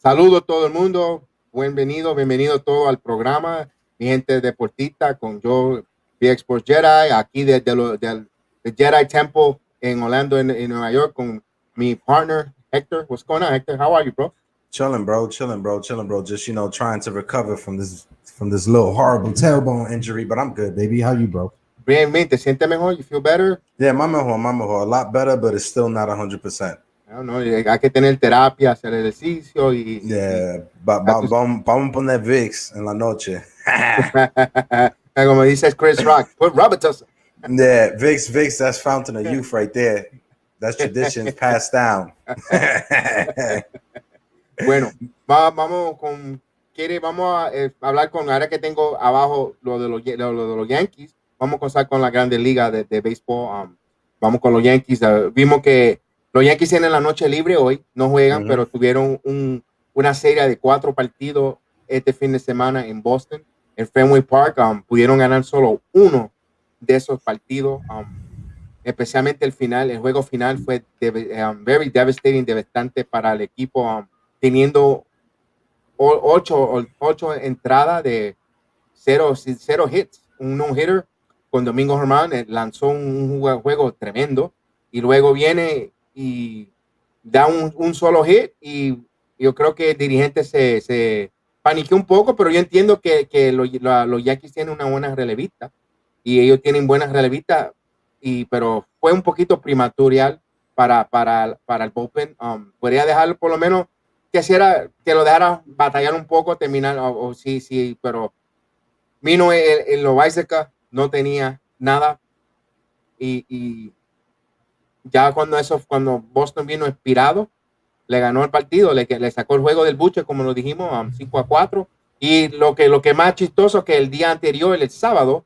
Saludos a todo el mundo. Bienvenido todo al programa. Mi gente deportista con yo, VX Jedi, aquí del Jedi Temple en Orlando, en Nueva York, con mi partner, Hector. What's going on, Hector? How are you, bro? Chilling, bro. Just, trying to recover from this little horrible tailbone injury, but I'm good, baby. How you, bro? Bien, ¿te sientes mejor? You feel better? Yeah, my mejor. A lot better, but it's still not 100%. No, hay que tener terapia, hacer ejercicio Yeah, vamos a poner VIX en la noche. Como dices Chris Rock, put Robitussin. Yeah, VIX, that's fountain of youth right there. That's traditions passed down. Bueno, vamos a hablar con, ahora que tengo abajo lo de los Yankees, vamos a comenzar con la Grande Liga de béisbol. Vamos con los Yankees. Vimos que los Yankees tienen la noche libre hoy, no juegan, pero tuvieron una serie de 4 partidos este fin de semana en Boston, en Fenway Park. Pudieron ganar solo uno de esos partidos. Especialmente el juego final fue very devastating, devastante para el equipo, teniendo 8 entradas de 0 hits, un no-hitter con Domingo Germán. Lanzó un juego tremendo y luego viene y da un solo hit, y yo creo que el dirigente se paniqueó un poco, pero yo entiendo que los Yankees tienen una buena relevista y ellos tienen buenas relevistas, pero fue un poquito prematorial para el bullpen. Podría dejarlo por lo menos que lo dejara batallar un poco, terminar, sí, pero vino el Loaizeca, no tenía nada, y ya cuando Boston vino inspirado, le ganó el partido, le sacó el juego del buche, como lo dijimos, 5-4, y lo que más chistoso que el día anterior, el sábado,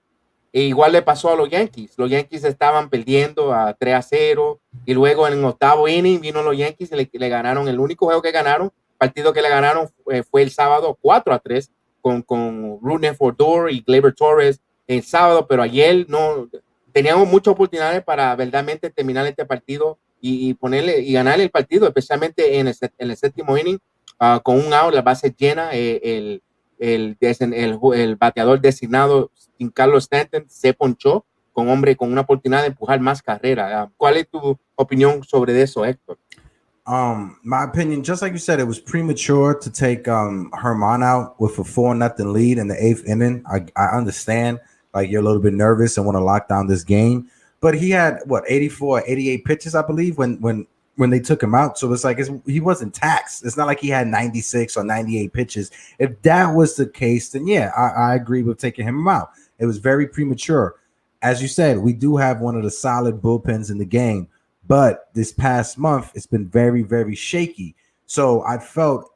igual le pasó a los Yankees. Los Yankees estaban perdiendo a 3-0, y luego en el 8º inning vino los Yankees y le ganaron. El único juego que ganaron, partido que le ganaron, fue el sábado 4-3 con Rougned Odor y Gleyber Torres el sábado, pero ayer no teníamos muchas oportunidades para verdaderamente terminar este partido y ponerle y ganarle el partido, especialmente en el 7º inning, con un out, la base llena. El bateador designado, Carlos Stanton, se ponchó con una oportunidad de empujar más carrera. ¿Cuál es tu opinión sobre eso, Héctor? My opinion, just like you said, it was premature to take Germán out with a 4-0 lead in the 8th inning. I understand, like, you're a little bit nervous and want to lock down this game, but he had 84, 88 pitches, I believe, when they took him out. So it's like he wasn't taxed. It's not like he had 96 or 98 pitches. If that was the case, then yeah, I agree with taking him out. It was very premature. As you said, we do have one of the solid bullpens in the game, but this past month, it's been very, very shaky. So I felt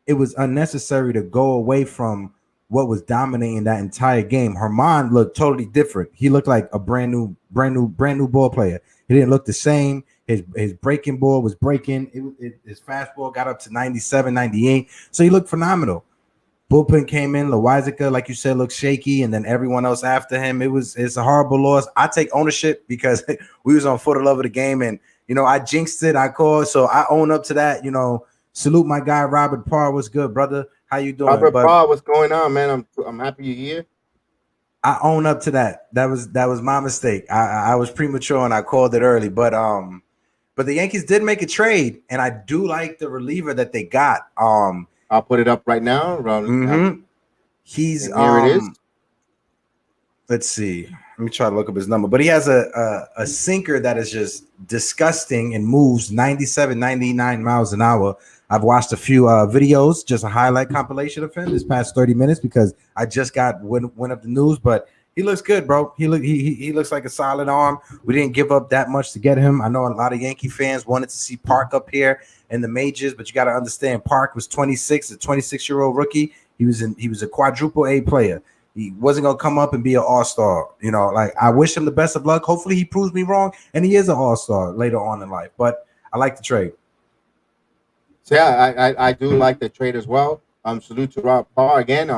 it was unnecessary to go away from what was dominating that entire game. Germán looked totally different. He looked like a brand new ball player. He didn't look the same. His breaking ball was breaking. His fastball got up to 97, 98. So he looked phenomenal. Bullpen came in. Loaizeca, like you said, looked shaky, and then everyone else after him. It's a horrible loss. I take ownership because we was on For the Love of the Game, and I jinxed it. I called, so I own up to that. Salute my guy Robert Parr. What's good, brother? How you doing? Robert Parr, what's going on, man? I'm happy you're here. I own up to that. That was my mistake. I was premature and I called it early, but the Yankees did make a trade, and I do like the reliever that they got. I'll put it up right now. He's here it is. Let's see. Let me try to look up his number. But he has a sinker that is just disgusting and moves 97, 99 miles an hour. I've watched a few videos, just a highlight compilation of him this past 30 minutes because I just got wind of the news. But he looks good, bro. He looks like a solid arm. We didn't give up that much to get him. I know a lot of Yankee fans wanted to see Park up here in the majors, but you got to understand, Park was 26, a 26-year-old rookie. He was a quadruple A player. He wasn't gonna come up and be an all-star. Like, I wish him the best of luck. Hopefully he proves me wrong and he is an all-star later on in life. But I like the trade. So yeah, I do like the trade as well. Salute to Rob Parr again.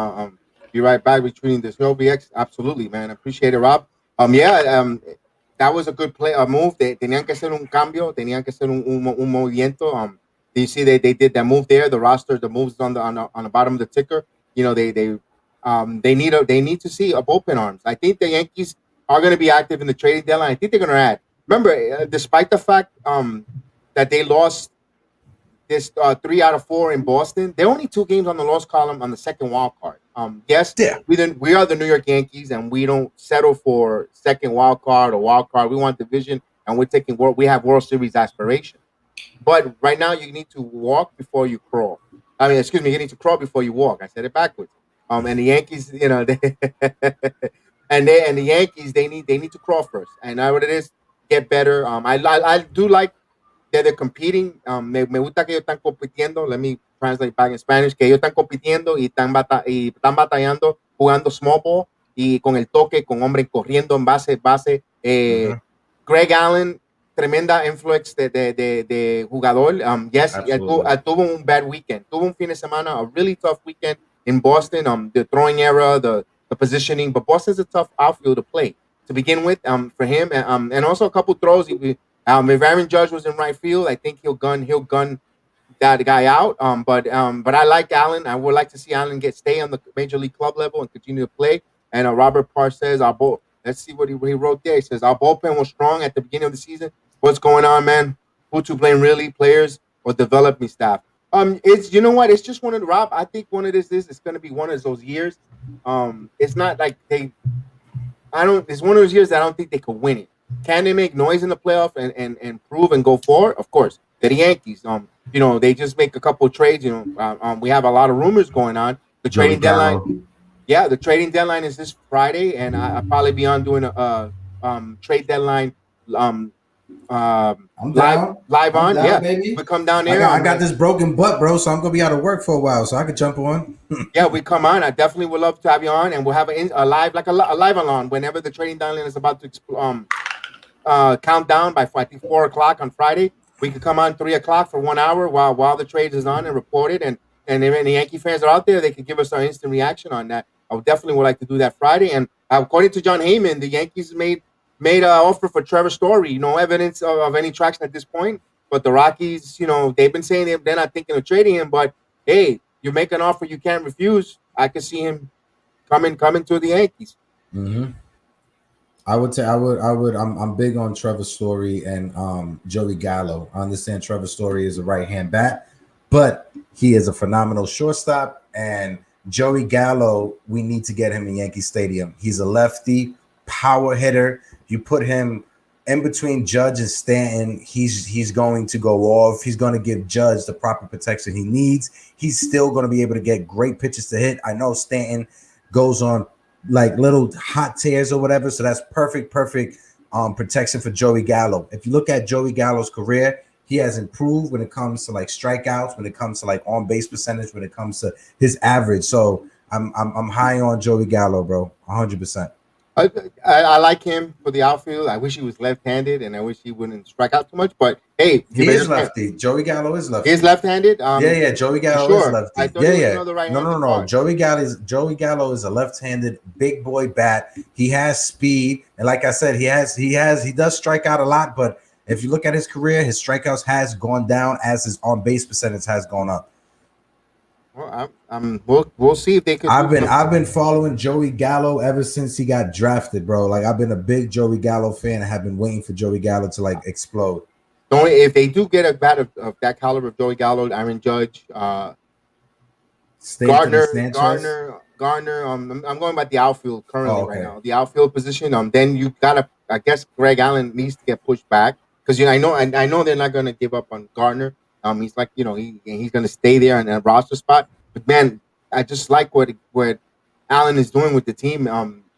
Be right back between the show, BX. Absolutely, man. Appreciate it, Rob. That was a good move. Tenían que hacer un cambio, tenían que hacer un movimiento. Do you see they did that move there? The roster, the moves on the bottom of the ticker. You know, they need to see a bullpen arms. I think the Yankees are going to be active in the trading deadline. I think they're going to add. Remember, despite the fact that they lost this 3 out of 4 in Boston, they're only 2 games on the loss column on the second wild card. Yes, Yeah. we are the New York Yankees, and we don't settle for second wild card or wild card. We want division, and we have World Series aspiration. But right now, you need to walk before you crawl. I mean, excuse me, you need to crawl before you walk. I said it backwards. And the Yankees, you know, and the Yankees, they need to crawl first. And now what it is, get better. I do like that they're competing. Me gusta que ellos están compitiendo. Let me translate back in Spanish. Que ellos están compitiendo y están batallando, jugando small ball y con el toque, con hombre corriendo en base. Greg Allen, tremenda influence de jugador. Yes, tuvo un bad weekend. Tuvo un fin de semana, a really tough weekend in Boston. The throwing error, the positioning, but Boston's a tough outfield to play to begin with. For him, and also a couple throws. If Aaron Judge was in right field, I think he'll gun that guy out. But I like Allen. I would like to see Allen stay on the major league club level and continue to play. And Robert Parr says, let's see what he wrote there. He says, our bullpen was strong at the beginning of the season. What's going on, man? Who to blame, really? Players or development staff? It's, you know what? It's just one of the, Rob, I think one of it's going to be one of those years. It's not like it's one of those years that I don't think they could win it. Can they make noise in the playoff and prove and go forward? Of course. They're the Yankees. You know, they just make a couple of trades. You know, we have a lot of rumors going on. The trading deadline. Yeah, the trading deadline is this Friday, and I'll probably be on doing a trade deadline live on. Yeah, baby. We come down there. I got this broken butt, bro, so I'm gonna be out of work for a while, so I could jump on. Yeah, we come on. I definitely would love to have you on, and we'll have a live, like a live along whenever the trading deadline is about to count down by I think 4 o'clock on Friday. We could come on 3 o'clock for 1 hour while the trade is on and report it, and if any Yankee fans are out there, they could give us our instant reaction on that. I definitely would like to do that Friday. And according to John Heyman, the Yankees made an offer for Trevor Story. No evidence of any traction at this point. But the Rockies, you know, they've been saying they're not thinking of trading him. But hey, you make an offer you can't refuse. I could see him coming to the Yankees. Mm-hmm. I'm big on Trevor Story and Joey Gallo. I understand Trevor Story is a right-hand bat, but he is a phenomenal shortstop. And Joey Gallo, we need to get him in Yankee Stadium. He's a lefty, power hitter. You put him in between Judge and Stanton, he's going to go off. He's going to give Judge the proper protection he needs. He's still going to be able to get great pitches to hit. I know Stanton goes on like little hot tears or whatever, so that's perfect protection for Joey Gallo. If you look at Joey Gallo's career, he has improved when it comes to like strikeouts, when it comes to like on base percentage, when it comes to his average. So I'm high on Joey Gallo, bro, 100%. I like him for the outfield. I wish he was left-handed, and I wish he wouldn't strike out too much. But hey, he is lefty. Joey Gallo is lefty. He's left-handed. Yeah. Joey Gallo is lefty. I thought he was the right-handed. No. Joey Gallo is a left-handed big boy bat. He has speed, and like I said, he does strike out a lot. But if you look at his career, his strikeouts has gone down as his on-base percentage has gone up. Well, we'll see if they could. I've been following Joey Gallo ever since he got drafted, bro. Like I've been a big Joey Gallo fan. I have been waiting for Joey Gallo to like explode. If they do get a bat of that caliber of Joey Gallo, Aaron Judge, Gardner. I'm going about the outfield currently right now. The outfield position. Then you gotta. I guess Greg Allen needs to get pushed back because I know they're not gonna give up on Gardner. He's like, you know, he's going to stay there in a roster spot. But man, I just like what Allen is doing with the team.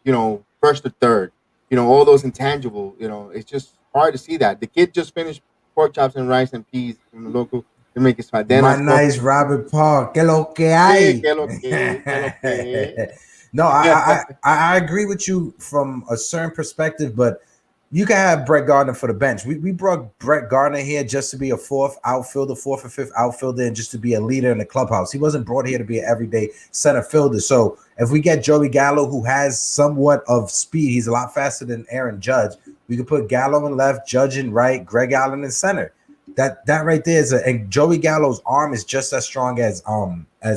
You know, first to third, you know, all those intangible. You know, it's just hard to see that. The kid just finished pork chops and rice and peas from the local Jamaican spot. Then nice Robert Parr. Que lo que hay? Que lo que. No, I agree with you from a certain perspective, but you can have Brett Gardner for the bench. We brought Brett Gardner here just to be a fourth or fifth outfielder, and just to be a leader in the clubhouse. He wasn't brought here to be an everyday center fielder. So if we get Joey Gallo, who has somewhat of speed, he's a lot faster than Aaron Judge. We could put Gallo in left, Judge in right, Greg Allen in center. that right there is and Joey Gallo's arm is just as strong as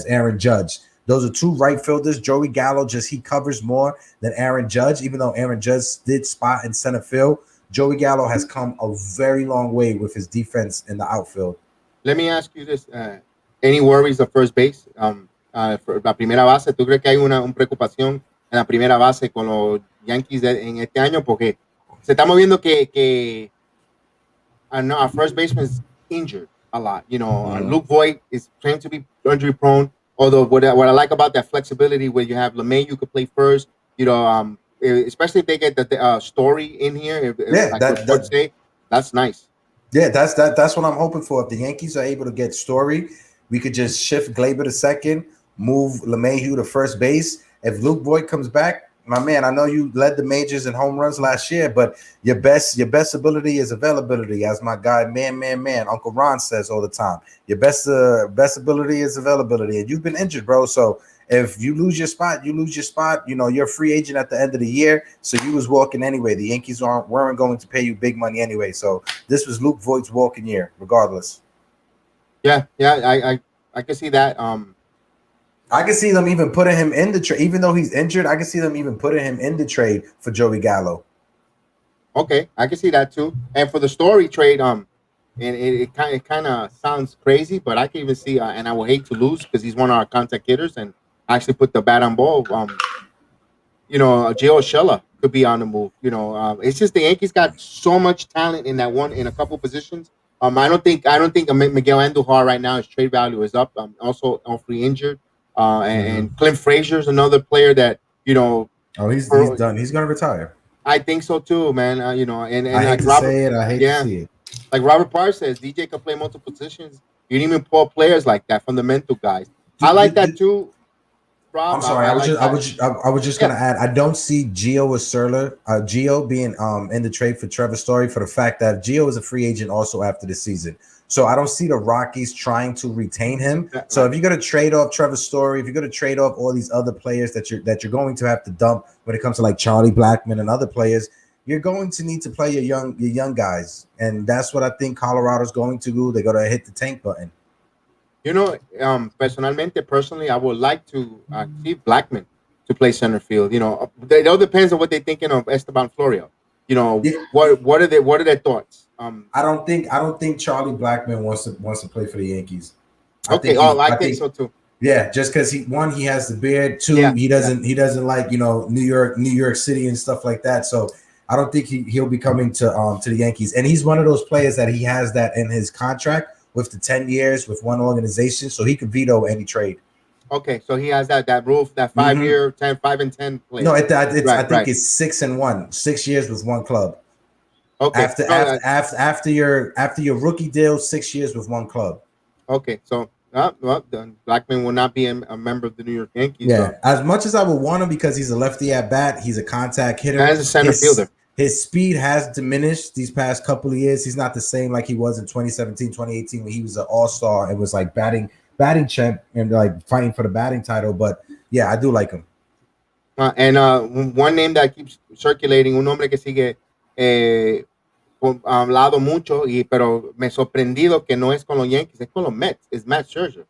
Aaron Judge. Those are two right fielders. Joey Gallo he covers more than Aaron Judge, even though Aaron Judge did spot in center field. Joey Gallo has come a very long way with his defense in the outfield. Let me ask you this: any worries of first base? For la primera base, ¿tú crees que hay una preocupación en la primera base con los Yankees en este año? Porque se está moviendo que our first baseman is injured a lot. You know, Luke Voigt is claimed to be injury prone. Although what I like about that flexibility, where you have LeMay, you could play first. You know, especially if they get the Story in here. That's nice. Yeah, that's what I'm hoping for. If the Yankees are able to get Story, we could just shift Gleyber to second, move LeMahieu to first base. If Luke Voigt comes back, my man, I know you led the majors in home runs last year, but your best ability is availability, as my guy, man, Uncle Ron says all the time. Your best ability is availability, and you've been injured, bro. So if you lose your spot, you lose your spot. You know, you're a free agent at the end of the year, so you was walking anyway. The Yankees weren't going to pay you big money anyway. So this was Luke Voigt's walking year, regardless. Yeah, I can see that. I can see them even putting him in the trade, even though he's injured. I can see them even putting him in the trade for Joey Gallo. Okay, I can see that too. And for the Story trade, and it kind of sounds crazy, but I can even see, and I would hate to lose because he's one of our contact hitters and actually put the bat on ball. You know, Gio Urshela could be on the move. You know, it's just the Yankees got so much talent in a couple positions. I don't think Miguel Andujar right now, his trade value is up. Also awfully injured. And Clint Frazier's another player that, you know. Oh, he's done. He's gonna retire. I think so too, man. You know, and I hate like to Robert, say it. I hate to see it. Like Robert Parr says, DJ can play multiple positions. You didn't even pull players like that, fundamental guys. I like that too. Rob, I'm sorry. I was just gonna add. I don't see Gio being in the trade for Trevor Story for the fact that Gio is a free agent also after the season. So I don't see the Rockies trying to retain him. So if you're going to trade off Trevor Story, if you're going to trade off all these other players that you're going to have to dump when it comes to like Charlie Blackmon and other players, you're going to need to play your young guys, and that's what I think Colorado's going to do. They're going to hit the tank button. You know, personally, I would like to see Blackmon to play center field. You know, it all depends on what they're thinking of Esteban Florio. You know, what are their thoughts? I don't think Charlie Blackmon wants to play for the Yankees. I think so too. Yeah, just because he has the beard. Two, he doesn't like, you know, New York City and stuff like that. So I don't think he'll be coming to the Yankees. And he's one of those players that he has that in his contract with the 10 years with one organization, so he could veto any trade. Okay, so he has that rule, that 5 year, 5 and 10 play. No, I think it's 6 and 1, 6 years with one club. Okay. After your rookie deal, 6 years with one club. Okay, so Blackmon will not be a member of the New York Yankees. Yeah, as much as I would want him because he's a lefty at bat, he's a contact hitter. As a center fielder. His speed has diminished these past couple of years. He's not the same like he was in 2017, 2018 when he was an all-star and was like batting champ and like fighting for the batting title. But yeah, I do like him. And one name that keeps circulating, un hombre que sigue hablado mucho, pero me sorprendido que no es con los Yankees, es con los Mets, is Matt Scherzer.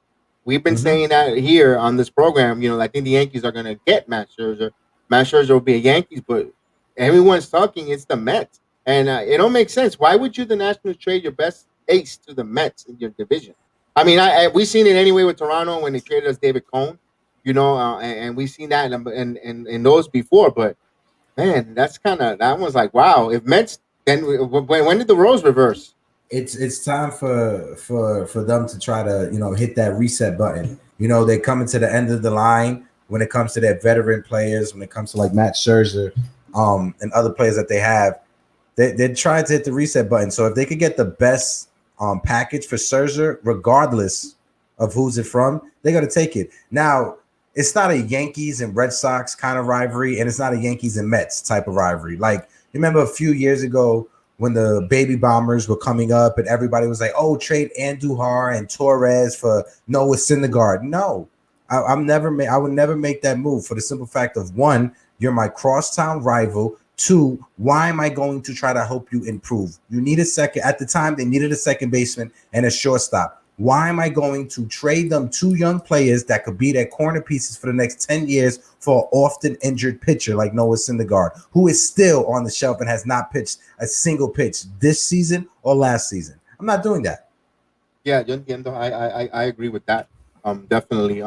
We've been saying that here on this program. You know, I think the Yankees are going to get Matt Scherzer. Matt Scherzer will be a Yankees, but everyone's talking it's the Mets. And it don't make sense. Why would you, the Nationals, trade your best ace to the Mets in your division? I mean, we've seen it anyway with Toronto when they traded us David Cone, you know, and we've seen that in those before. But, man, that one's like, wow. If Mets, then when did the roles reverse? It's time for them to try to, you know, hit that reset button. You know, they're coming to the end of the line when it comes to their veteran players, when it comes to like Matt Scherzer and other players that they have. They're trying to hit the reset button. So if they could get the best package for Scherzer, regardless of who's it from, they're going to take it. Now, it's not a Yankees and Red Sox kind of rivalry, and it's not a Yankees and Mets type of rivalry. Like, remember a few years ago when the baby bombers were coming up and everybody was like, oh, trade Andujar and Torres for Noah Syndergaard. No, I would never make that move for the simple fact of, one, you're my crosstown rival. Two, why am I going to try to help you improve? You need a second. At the time, they needed a second baseman and a shortstop. Why am I going to trade them 2 young players that could be their corner pieces for the next 10 years for an often injured pitcher like Noah Syndergaard, who is still on the shelf and has not pitched a single pitch this season or last season? I'm not doing that. Yeah, yo entiendo. I agree with that. Definitely.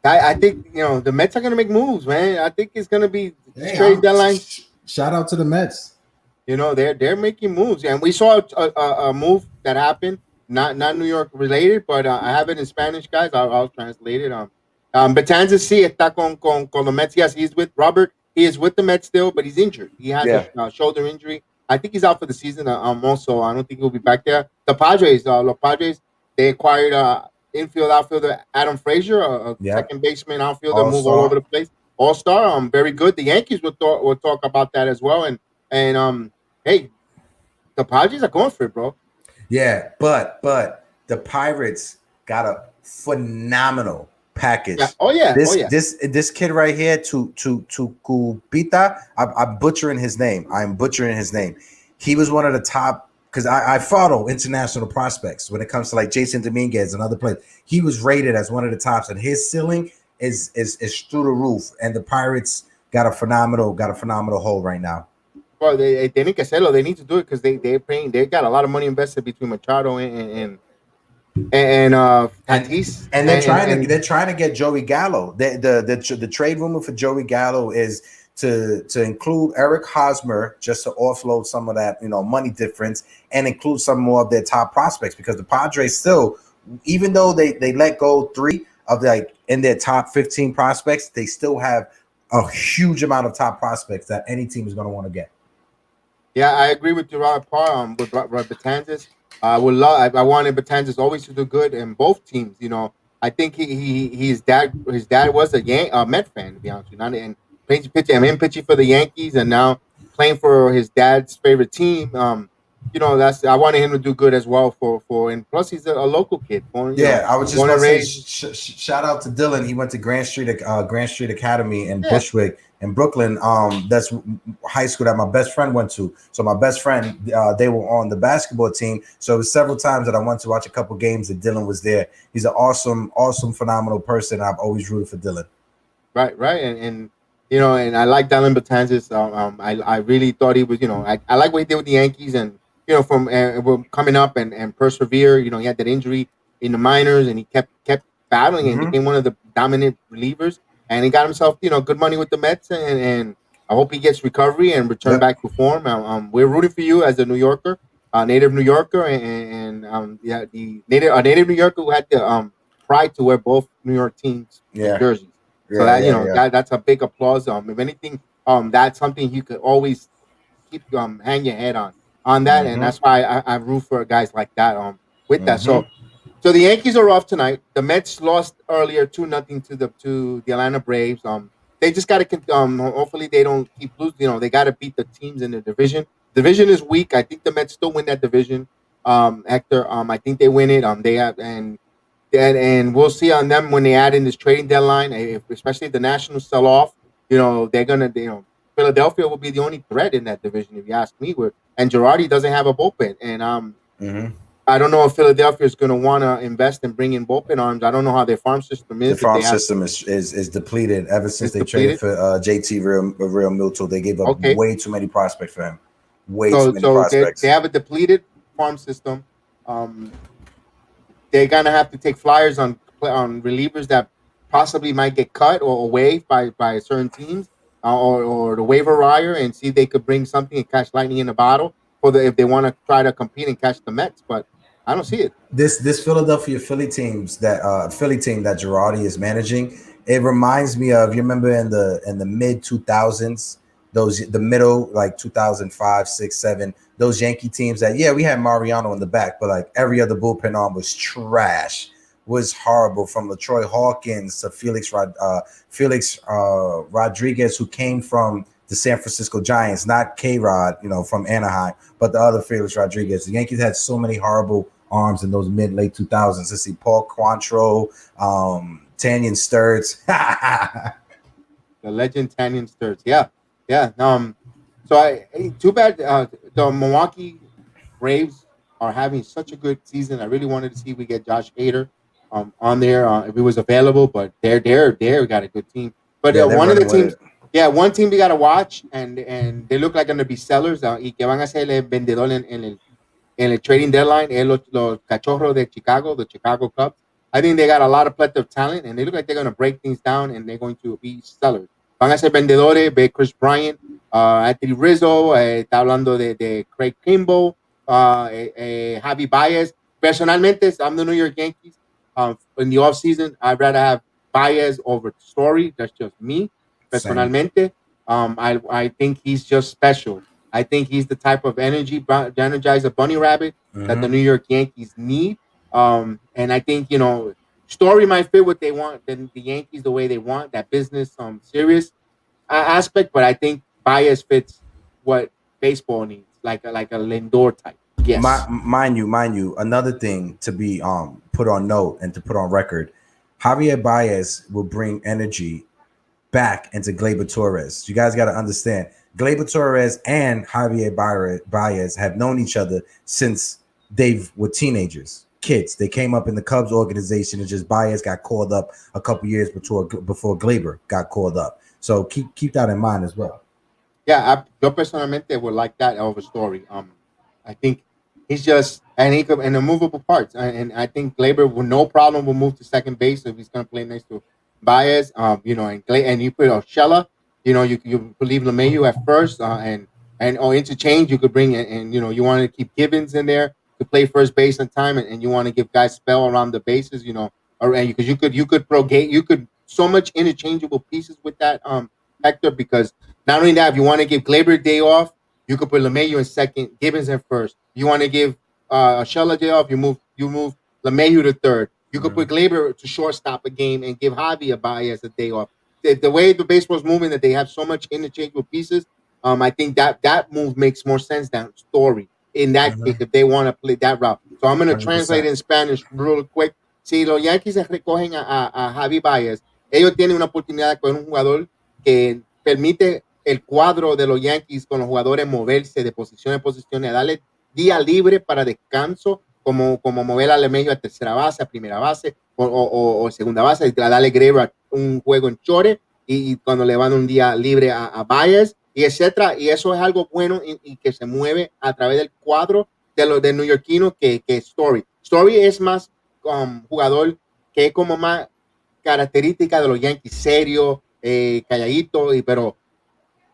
I think the Mets are gonna make moves, man. I think it's gonna be trade deadline. Shout out to the Mets. They're making moves, and we saw a move that happened, not New York related, but I have it in Spanish, guys. I'll translate it. Betances sí está con the Mets. Yes, he's with Robert. He is with the Mets still, but he's injured. He has a shoulder injury. I think he's out for the season. Also, I don't think he'll be back there. The Padres, they acquired infield outfielder Adam Frazier, a second baseman outfielder, move all over the place. All-star, very good. The Yankees will talk about that as well. And hey, the Padres are going for it, bro. Yeah, but the Pirates got a phenomenal package. Yeah. Oh yeah. This kid right here, to Kupita, I'm butchering his name. He was one of the top, because I follow international prospects when it comes to like Jason Dominguez and other players. He was rated as one of the tops, and his ceiling is through the roof. And the Pirates got a phenomenal hold right now. Well, they need to hacerlo. They need to do it because they're paying. They got a lot of money invested between Machado and Tatis. And they're trying to get Joey Gallo. The trade rumor for Joey Gallo is to include Eric Hosmer, just to offload some of that money difference, and include some more of their top prospects, because the Padres still, even though they let go 3 of in their top 15 prospects, they still have a huge amount of top prospects that any team is going to want to get. Yeah, I agree with you, Robert Parr. With Betances, I wanted Betances always to do good in both teams. I think his dad was a Met fan, to be honest with you. And pitching for the Yankees, and now playing for his dad's favorite team. I wanted him to do good as well and plus he's a local kid. I was just going to say shout out to Dylan. He went to Grand Street Academy in Bushwick in Brooklyn. That's high school that my best friend went to. So my best friend, they were on the basketball team. So it was several times that I went to watch a couple games that Dylan was there. He's an awesome, phenomenal person. I've always rooted for Dylan. Right, and and I like Dylan Betances. I really thought he was, I like what he did with the Yankees, and from coming up and persevere. He had that injury in the minors, and he kept battling and became one of the dominant relievers. And he got himself, good money with the Mets, and I hope he gets recovery and return back to form. We're rooting for you as a New Yorker, native New Yorker, and a native New Yorker who had the pride to wear both New York teams jerseys. So that's a big applause. If anything, that's something you could always keep hang your head on that, and that's why I root for guys like that. With that, so the Yankees are off tonight. The Mets lost earlier 2-0 to the Atlanta Braves. They just got to hopefully they don't keep losing. They got to beat the teams in the division. Division is weak. I think the Mets still win that division. Hector, I think they win it. They have and we'll see on them when they add in this trading deadline. Especially if the Nationals sell off, they're gonna, Philadelphia will be the only threat in that division, if you ask me. And Girardi doesn't have a bullpen, and I don't know if Philadelphia is going to want to invest and bring in bullpen arms. I don't know how their farm system is. The farm system is depleted ever since they traded for JT Realmuto. They gave up way too many prospects for him. Too many prospects. They have a depleted farm system. They're gonna have to take flyers on relievers that possibly might get cut or waived by certain teams, or the waiver wire, and see if they could bring something and catch lightning in a bottle if they want to try to compete and catch the Mets. But I don't see it. This Philadelphia Philly team that Girardi is managing, it reminds me of, you remember in the mid 2000s, the middle, like 2005, 6, 7, those Yankee teams that, we had Mariano in the back, but like every other bullpen arm was trash, was horrible, from LaTroy Hawkins to Felix Rodriguez, who came from the San Francisco Giants, not K-Rod, from Anaheim, but the other Felix Rodriguez. The Yankees had so many horrible arms in those late 2000s. Let's see, Paul Quantrill, Tanyan Sturtz. The legend Tanyan Sturtz. Yeah. Yeah. So too bad the Milwaukee Braves are having such a good season. I really wanted to see if we get Josh Hader on there if it was available, but they're got a good team. But Yeah, they're one of the running with teams, it. yeah, one team we got to watch, and they look like going to be sellers y que van a ser el vendedor in the trading deadline, los Cachorros de Chicago, the Chicago Cubs. I think they got a lot of plethora of talent, and they look like they're going to break things down, and they're going to be sellers. Van a ser vendedores, ve Chris Bryant, Anthony Rizzo, está hablando de Craig Kimbrell, Javi Baez. Personalmente, I'm the New York Yankees. In the offseason, I'd rather have Baez over Story. That's just me. Same. Personalmente, I think he's just special. I think he's the type of energizer bunny rabbit that the New York Yankees need. And I think Story might fit what they want, then the Yankees the way they want that business serious aspect, but I think Baez fits what baseball needs, like a Lindor type. Yes. Mind you, another thing to be put on note and to put on record, Javier Baez will bring energy back into Gleyber Torres. You guys got to understand, Gleyber Torres and Javier Baez have known each other since they were teenagers, kids. They came up in the Cubs organization, and just Baez got called up a couple years before Gleyber got called up. So keep that in mind as well. Yeah, yo personalmente would like that over Story. I think he's just and he could and the movable parts, and I think Glaber with no problem will move to second base if he's going to play next to Baez. And you put Shella, you could leave LeMahieu at first, and or interchange. You could bring and you want to keep Gibbons in there to play first base on time, and you want to give guys spell around the bases, or and because you could progate, you could so much interchangeable pieces with that Hector because not only that, if you want to give Glaber a day off, you could put LeMahieu in second, Gibbons in first. You want to give Shella a day off, you move LeMahieu to third. You could put Glaber to shortstop a game and give Javi a Baez a day off. The way the baseball's moving, that they have so much interchangeable pieces, I think that move makes more sense than Story in that case if they want to play that route. So I'm going to translate 100%. in Spanish real quick. Si los Yankees se recogen a Javi Baez, ellos tienen una oportunidad de coger un jugador que permite el cuadro de los Yankees con los jugadores moverse de posición en posición, darle día libre para descanso, como mover a LeMahieu a tercera base, a primera base o segunda base, darle Gleyber un juego en chore y cuando le van un día libre a Baez y etcétera. Y eso es algo bueno y que se mueve a través del cuadro de los de neoyorquinos que Story. Story es más jugador que es como más característica de los Yankees, serio, calladito, pero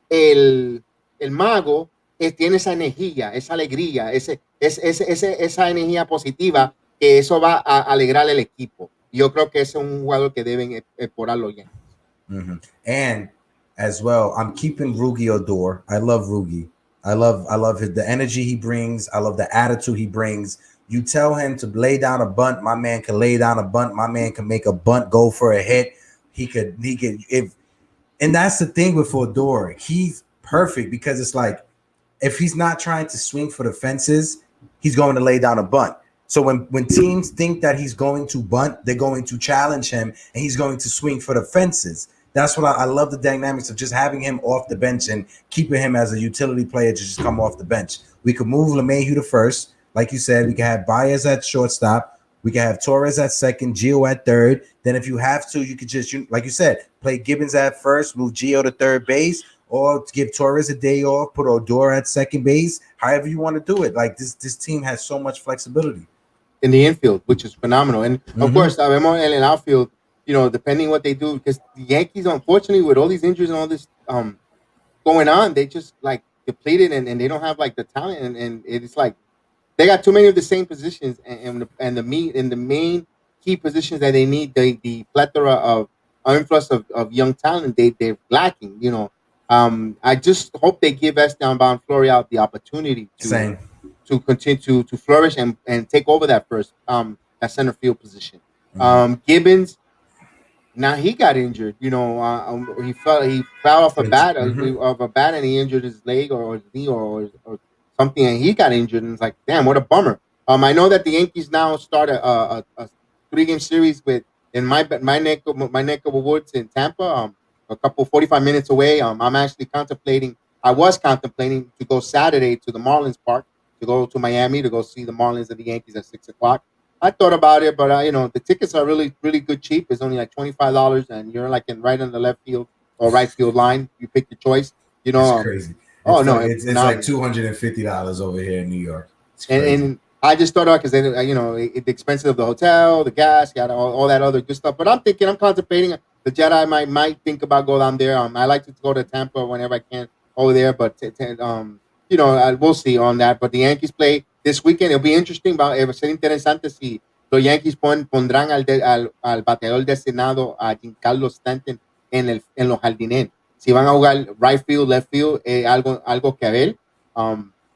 el mago tiene esa energía, esa alegría, esa energía positiva que eso va a alegrar el equipo. Yo creo que ese es un jugador que deben explorar los Yankees. And as well, I'm keeping Rugi Odor. I love Rugi. I love the energy he brings. I love the attitude he brings. You tell him to lay down a bunt, my man can lay down a bunt. My man can make a bunt go for a hit. He could if and that's the thing with Odor. He's perfect because it's like if he's not trying to swing for the fences, he's going to lay down a bunt. So when teams think that he's going to bunt, they're going to challenge him and he's going to swing for the fences. That's what I love the dynamics of just having him off the bench and keeping him as a utility player to just come off the bench. We could move LeMahieu to first. Like you said, we can have Baez at shortstop. We can have Torres at second, Gio at third. Then if you have to, you could just, like you said, play Gibbons at first, move Gio to third base, or give Torres a day off, put Odor at second base, however you want to do it. Like this team has so much flexibility. In the infield, which is phenomenal. And of course, sabemos in the outfield, depending what they do, because the Yankees, unfortunately, with all these injuries and all this going on, they just like depleted and they don't have like the talent. And it's like they got too many of the same positions and the main key positions that they need the plethora of influx of young talent they're lacking. I just hope they give Esteban Florial the opportunity Same. to continue to flourish and take over that first that center field position. Gibbons, now he got injured. He fell off a bat and he injured his leg or his knee or something, and he got injured. And it's like, damn, what a bummer. I know that the Yankees now start a 3-game series in my neck of the woods in Tampa. a couple 45 minutes away. I'm actually contemplating. I was contemplating to go Saturday to the Marlins Park to go to Miami to go see the Marlins and the Yankees at 6 o'clock. I thought about it, but the tickets are really, really good cheap. It's only like $25, and you're like right in the left field or right field line. You pick your choice. It's crazy. Oh it's no, like, it's like $250 over here in New York. And I just thought about because the expenses of the hotel, the gas, got all that other good stuff. But I'm contemplating the Jedi might think about go down there. I like to go to Tampa whenever I can over there, but we'll see on that. But the Yankees play this weekend. It'll be interesting. Va a ser interesante si los Yankees pondrán al bateador designado a Giancarlo Stanton en los jardines. Si van a jugar right field, left field, algo que ver.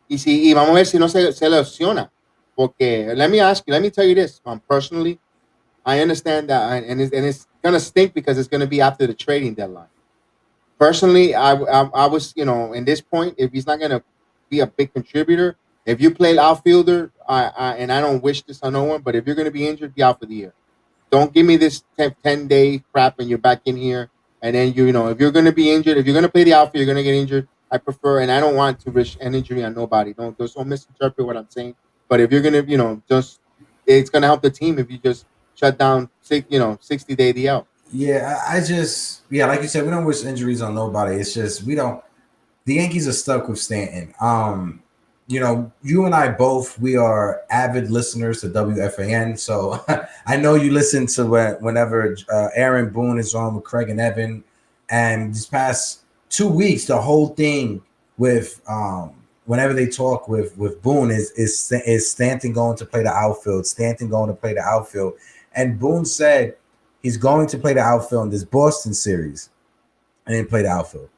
Y vamos a ver si no se lesiona. Porque let me tell you this. Personally, I understand that, and it's gonna stink because it's gonna be after the trading deadline. Personally, I was, in this point, if he's not gonna be a big contributor, if you play outfielder, and I don't wish this on no one, but if you're gonna be injured, be out for the year. Don't give me this 10-day crap and you're back in here. And then if you're gonna be injured, if you're gonna play the outfield, you're gonna get injured. I prefer, and I don't want to risk an injury on nobody. Don't misinterpret what I'm saying. But if you're gonna, it's gonna help the team if you just shut down 60-day DL. Yeah, like you said, we don't wish injuries on nobody. It's just the Yankees are stuck with Stanton. You and I both, we are avid listeners to WFAN. So I know you listen to whenever Aaron Boone is on with Craig and Evan. And these past 2 weeks, the whole thing with whenever they talk with Boone is Stanton going to play the outfield, Stanton going to play the outfield. And Boone said he's going to play the outfield in this Boston series and didn't play the outfield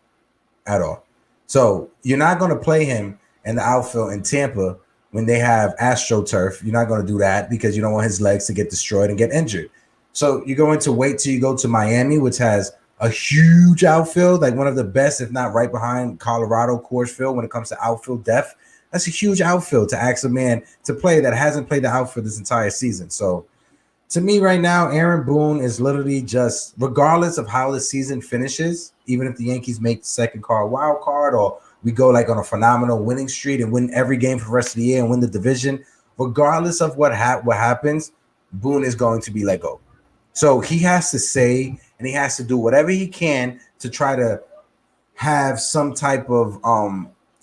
at all. So you're not going to play him in the outfield in Tampa when they have AstroTurf. You're not going to do that because you don't want his legs to get destroyed and get injured. So you're going to wait till you go to Miami, which has a huge outfield, like one of the best, if not right behind Colorado Coors Field when it comes to outfield depth. That's a huge outfield to ask a man to play that hasn't played the outfield this entire season. So to me right now, Aaron Boone is literally just, regardless of how the season finishes, even if the Yankees make the second wild card or we go like on a phenomenal winning streak and win every game for the rest of the year and win the division, regardless of what happens, Boone is going to be let go. So he has to say, and he has to do whatever he can to try to have some type of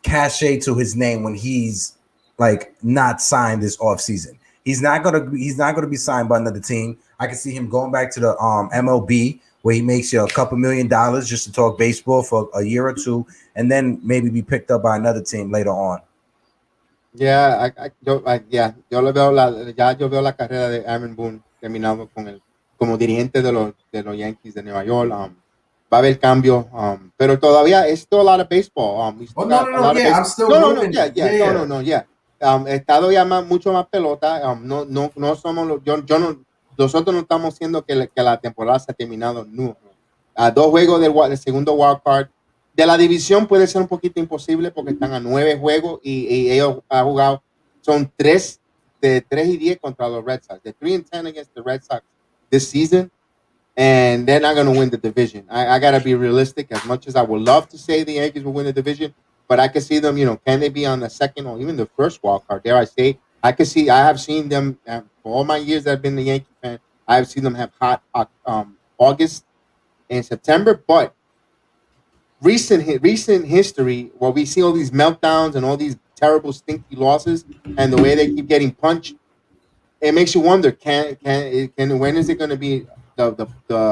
cachet to his name when he's like not signed this offseason. He's not gonna be signed by another team. I can see him going back to the MLB where he makes a couple $1 million just to talk baseball for a year or two, and then maybe be picked up by another team later on. Yeah, yo veo la carrera de Aaron Boone terminando como dirigente de los Yankees de Nueva York. Va a haber cambio, pero todavía it's still a lot of baseball. I'm still moving. He estado ya mucho más pelota. No somos nosotros no estamos diciendo que la temporada se ha terminado. No. A 2 juegos del segundo wild card de la división puede ser un poquito imposible porque están a 9 juegos y ellos han jugado, son 3 de 3-10 contra los Red Sox. De 3-10 against the Red Sox this season, and they're not going to win the division. I got to be realistic. As much as I would love to say the Yankees will win the division, but I can see them, can they be on the second or even the first wild card? Dare I say? I have seen them for all my years that I've been a Yankee fan. I have seen them have hot August and September, but recent history where we see all these meltdowns and all these terrible stinky losses and the way they keep getting punched, it makes you wonder, can when is it going to be the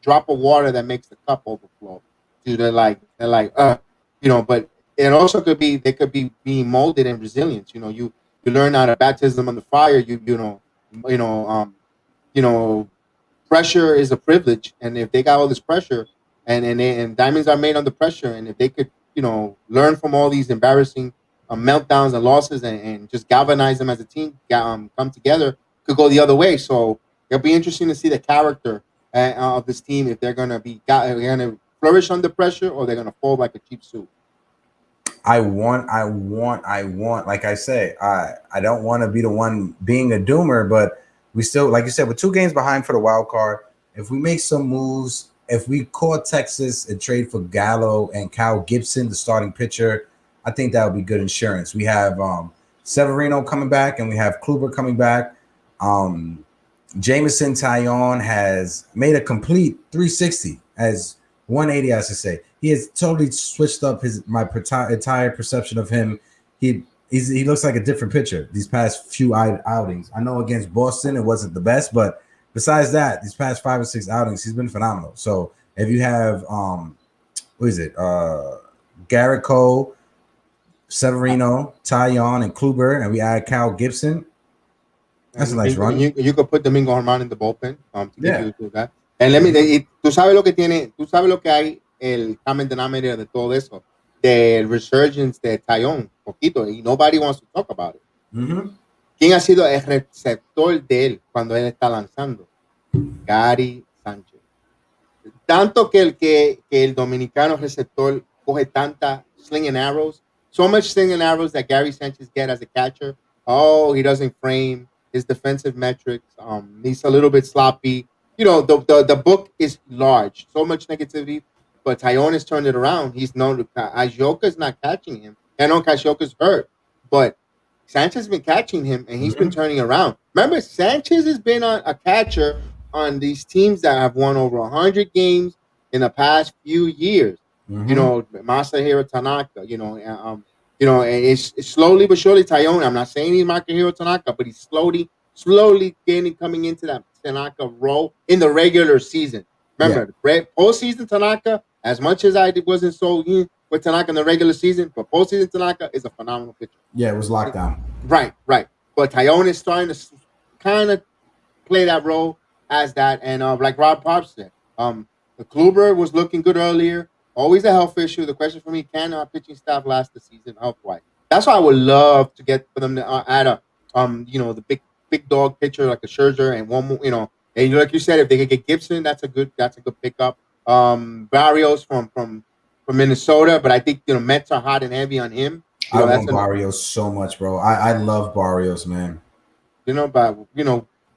drop of water that makes the cup overflow? But it also could be they could be being molded in resilience. You learn out of baptism on the fire. Pressure is a privilege, and if they got all this pressure, and diamonds are made under pressure, and if they could learn from all these embarrassing meltdowns and losses and just galvanize them as a team, come together, could go the other way. So it'll be interesting to see the character of this team, if they're going to flourish under pressure or they're going to fold like a cheap suit. I want, like I say, I don't want to be the one being a doomer, but we still, like you said, we're 2 games behind for the wild card. If we make some moves if we call Texas and trade for Gallo and Kyle Gibson, the starting pitcher, I think that would be good insurance. We have Severino coming back, and we have Kluber coming back. Jameson Taillon has made a complete 360, as 180, I should say. He has totally switched up my entire perception of him. He looks like a different pitcher these past few outings. I know against Boston it wasn't the best, but besides that, these past 5 or 6 outings, he's been phenomenal. So if you have Garrett Cole, Severino, Taillon, and Kluber, and we add Kyle Gibson, that's a nice run. You could put Domingo Germán in the bullpen to give you that. And tú sabes lo que tiene, tú sabes lo que hay, el common denominator de todo eso, the resurgence de Taillon, poquito, y nobody wants to talk about it. ¿Quién ha sido el receptor de él cuando él está lanzando? Gary Sánchez. Tanto que el dominicano receptor coge tanta sling and arrows, so much sling and arrows that Gary Sánchez get as a catcher. Oh, he doesn't frame his defensive metrics. He's a little bit sloppy. You know, the book is large. So much negativity, but Taillon has turned it around. He's known to Ashoka's not catching him. I know Ashoka's hurt, but Sanchez has been catching him, and he's been turning around. Remember, Sanchez has been a catcher on these teams that have won over 100 games in the past few years. You know, Masahiro Tanaka. And it's slowly but surely Taillon. I'm not saying he's Masahiro Tanaka, but he's slowly coming into that Tanaka role in the regular season. Remember, postseason Tanaka, as much as I wasn't so with Tanaka in the regular season, but postseason Tanaka is a phenomenal pitcher. Yeah, it was locked down. Right. But Taillon is starting to kind of play that role as that. And like Rob Pops said, the Kluber was looking good earlier. Always a health issue. The question for me, can our pitching staff last the season health-wise? That's why I would love to get for them to add a, the big dog pitcher like a Scherzer and one more, and like you said, if they could get Gibson, that's a good pickup. Barrios from Minnesota, but I think Mets are hot and heavy on him. I love Barrios so much, bro. I love Barrios, man.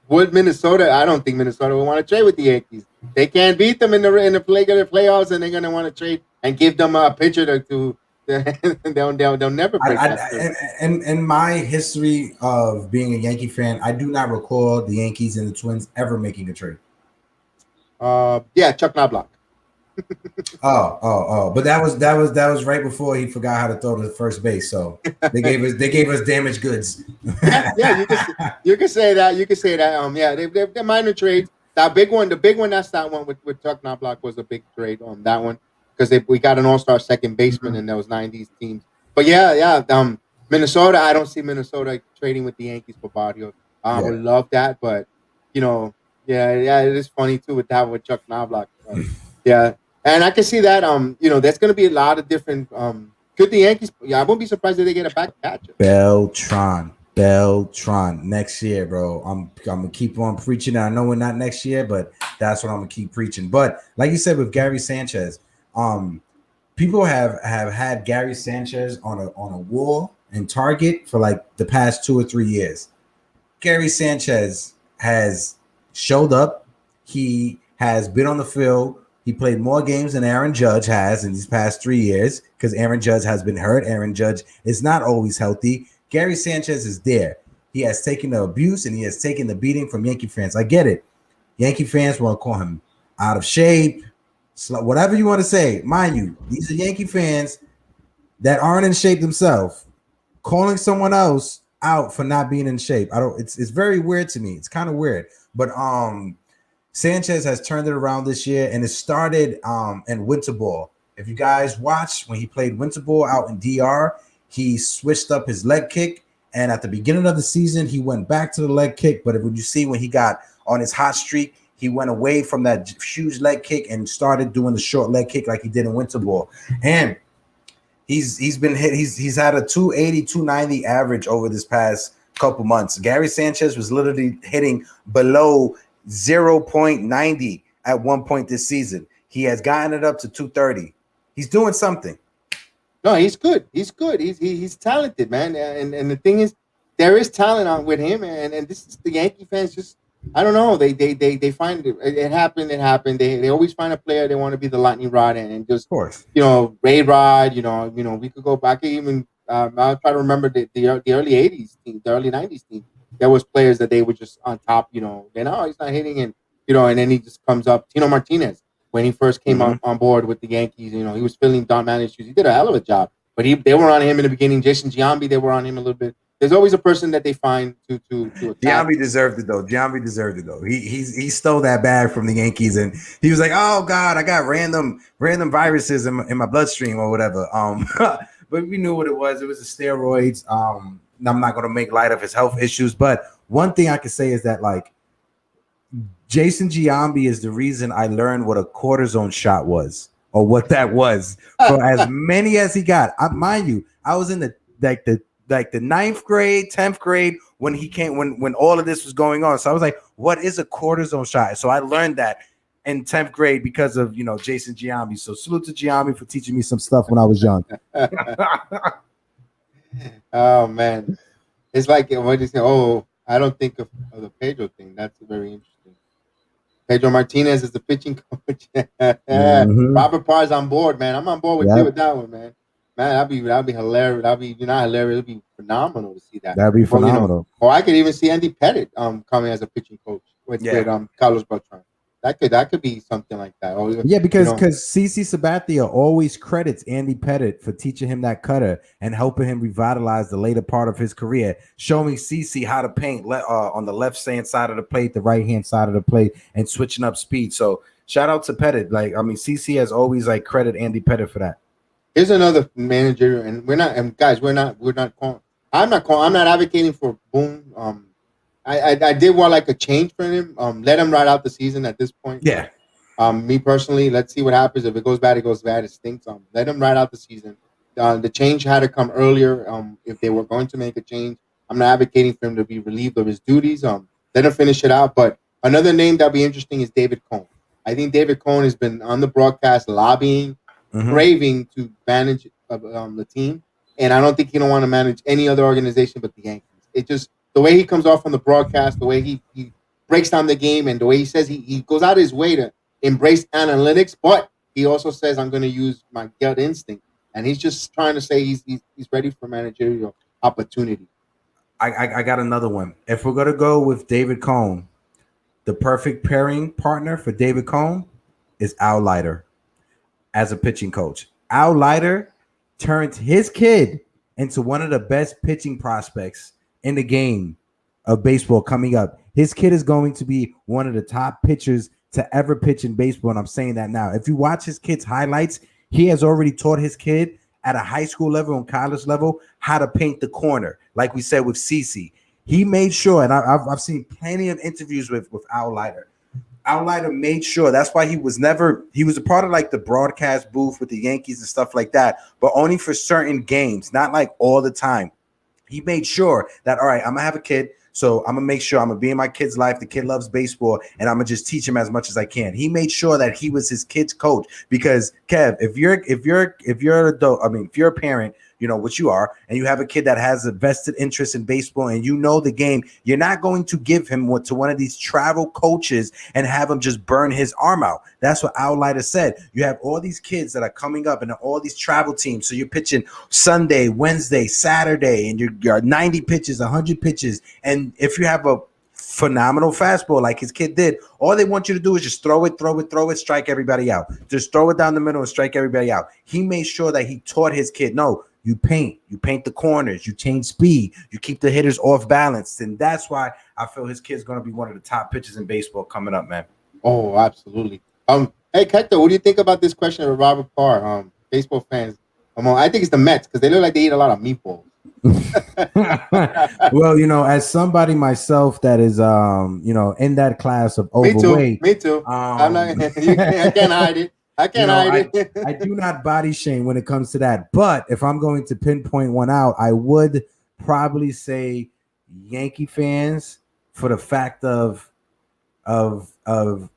Would Minnesota? I don't think Minnesota would want to trade with the Yankees. They can't beat them in the playoffs, and they're gonna want to trade and give them a pitcher to they'll never break that. And in my history of being a Yankee fan, I do not recall the Yankees and the Twins ever making a trade. Chuck Knobloch. But that was right before he forgot how to throw to first base. So they gave us damaged goods. you can say that. They're minor trades. The big one, that's that one with Chuck Knobloch was a big trade on that one because we got an all-star second baseman in those 90s teams. But Minnesota, I don't see Minnesota trading with the Yankees for Barrios. I would love that, but it is funny too with Chuck Knobloch. And I can see that, there's going to be a lot of different, could the Yankees, I wouldn't be surprised if they get a back catcher. Beltran next year, bro. I'm going to keep on preaching. I know we're not next year, but that's what I'm going to keep preaching. But like you said with Gary Sanchez, people have had Gary Sanchez on a wall and target for like the past 2 or 3 years. Gary Sanchez has showed up. He has been on the field. He played more games than Aaron Judge has in these past 3 years because Aaron Judge has been hurt. Aaron Judge is not always healthy. Gary Sanchez is there. He has taken the abuse and he has taken the beating from Yankee fans. I get it. Yankee fans want to call him out of shape, whatever you want to say. Mind you, these are Yankee fans that aren't in shape themselves, calling someone else out for not being in shape. It's very weird to me. It's kind of weird. But Sanchez has turned it around this year, and it started in winter ball. If you guys watched when he played winter ball out in DR, he switched up his leg kick, and at the beginning of the season, he went back to the leg kick. But when you see when he got on his hot streak, he went away from that huge leg kick and started doing the short leg kick like he did in winter ball. And he's been hit. He's had a 280, 290 average over this past couple months. Gary Sanchez was literally hitting below 0.90 at one point this season. He has gotten it up to 230. He's doing something. No, he's good. He's talented, man. And the thing is, there is talent on with him, and this is the Yankee fans just I don't know. They find it happened. It happened. They always find a player they want to be the lightning rod and just Of course. Ray Rod. We could go back even. I'll try to remember the early '80s team, the early '90s team. There was players that they were just on top. Then he's not hitting, and then he just comes up. Tino Martinez when he first came on board with the Yankees. He was filling Don Mattingly's shoes. He did a hell of a job. But they were on him in the beginning. Jason Giambi, they were on him a little bit. There's always a person that they find to attack. Giambi deserved it though. Giambi deserved it though. He stole that bag from the Yankees, and he was like, "Oh God, I got random viruses in my bloodstream or whatever." But we knew what it was. It was the steroids. I'm not gonna make light of his health issues, but one thing I can say is that like Jason Giambi is the reason I learned what a cortisone shot was or what that was for as many as he got. Mind you, I was in the 9th grade, 10th grade when he came, when all of this was going on. So I was like, what is a cortisone shot? So I learned that in 10th grade because of, Jason Giambi. So salute to Giambi for teaching me some stuff when I was young. Oh man. It's like, what do you say? Oh, I don't think of the Pedro thing. That's very interesting. Pedro Martinez is the pitching coach. Robert Parr's on board, man. I'm on board with you with that one, man. Man, that'd be hilarious. That'd be not hilarious. It'd be phenomenal to see that. That'd be phenomenal. Or I could even see Andy Pettit coming as a pitching coach with Carlos Beltran. That could be something like that. Or, because CC Sabathia always credits Andy Pettit for teaching him that cutter and helping him revitalize the later part of his career, showing CC how to paint on the left hand side of the plate, the right hand side of the plate, and switching up speed. So shout out to Pettit. CC has always credit Andy Pettit for that. Here's another manager, and we're not calling. I'm not advocating for Boone. I did want a change for him. Let him ride out the season at this point. Yeah. Me personally, let's see what happens. If it goes bad, it goes bad. It stinks. Let him ride out the season. The change had to come earlier. If they were going to make a change, I'm not advocating for him to be relieved of his duties. Let him finish it out. But another name that'll be interesting is David Cohn. I think David Cohn has been on the broadcast lobbying, craving to manage the team, and I don't think he don't want to manage any other organization but the Yankees. It just the way he comes off on the broadcast, the way he breaks down the game, and the way he says he goes out of his way to embrace analytics, but he also says I'm going to use my gut instinct, and he's just trying to say he's ready for managerial opportunity. I got another one. If we're gonna go with David Cohn, the perfect pairing partner for David Cohn is Al Leiter as a pitching coach. Al Leiter turned his kid into one of the best pitching prospects in the game of baseball coming up. His kid is going to be one of the top pitchers to ever pitch in baseball, and I'm saying that now. If you watch his kid's highlights, he has already taught his kid at a high school level and college level how to paint the corner, like we said with CC. He made sure, and I've seen plenty of interviews with Al Leiter. Al Leiter made sure. That's why he was a part of the broadcast booth with the Yankees and stuff like that, but only for certain games, not all the time. He made sure that, all right, I'm gonna have a kid, so I'm gonna make sure I'm gonna be in my kid's life. The kid loves baseball, and I'm gonna just teach him as much as I can. He made sure that he was his kid's coach because Kev, if you're an adult, if you're a parent, what you are, and you have a kid that has a vested interest in baseball and the game, you're not going to give him to one of these travel coaches and have him just burn his arm out. That's what Al Leiter said. You have all these kids that are coming up and all these travel teams. So you're pitching Sunday, Wednesday, Saturday, and you're 90 pitches, 100 pitches. And if you have a phenomenal fastball like his kid did, all they want you to do is just throw it, strike everybody out. Just throw it down the middle and strike everybody out. He made sure that he taught his kid, no, you paint the corners, you change speed, you keep the hitters off balance. And that's why I feel his kid's going to be one of the top pitchers in baseball coming up, man. Oh, absolutely. Hey, Hector, what do you think about this question of Robert Parr? Baseball fans, I think it's the Mets because they look like they eat a lot of meatballs. Well, as somebody myself that is, in that class of overweight. Me too. I'm not. I can't hide it. I do not body shame when it comes to that. But if I'm going to pinpoint one out, I would probably say Yankee fans, for the fact of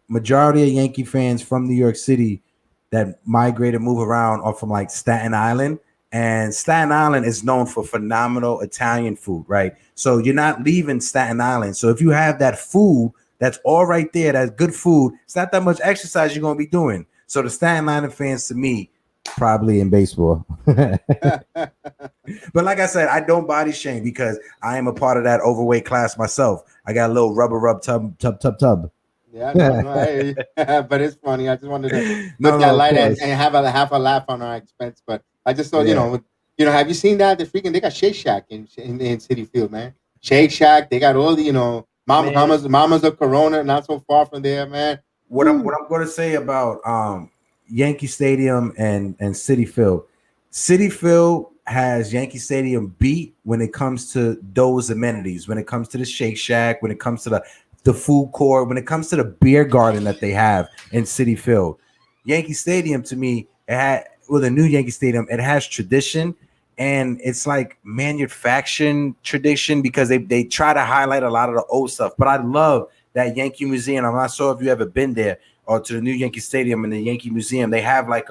majority of Yankee fans from New York City that migrate and move around are from Staten Island. And Staten Island is known for phenomenal Italian food, right? So you're not leaving Staten Island. So if you have that food That's all right there. That's good food. It's not that much exercise you're gonna be doing. So the Staten Island fans to me, probably in baseball. But like I said, I don't body shame because I am a part of that overweight class myself. I got a little rubber rub tub. Yeah, no, but it's funny. I just wanted to put No, that of light course. and have a laugh on our expense. But I just thought, Yeah. have you seen that? They got Shake Shack in City Field, man. Shake Shack. They got all the, Man. mamas of Corona, not so far from there, man. What I'm going to say about Yankee Stadium and Citi Field. Citi Field has Yankee Stadium beat when it comes to those amenities, when it comes to the Shake Shack, when it comes to the food court, when it comes to the beer garden that they have in Citi Field. Yankee Stadium to me, the new Yankee Stadium, it has tradition, and it's like manufactured tradition because they try to highlight a lot of the old stuff. But I love that Yankee Museum. I'm not sure if you ever been there or to the new Yankee Stadium and the Yankee Museum. They have like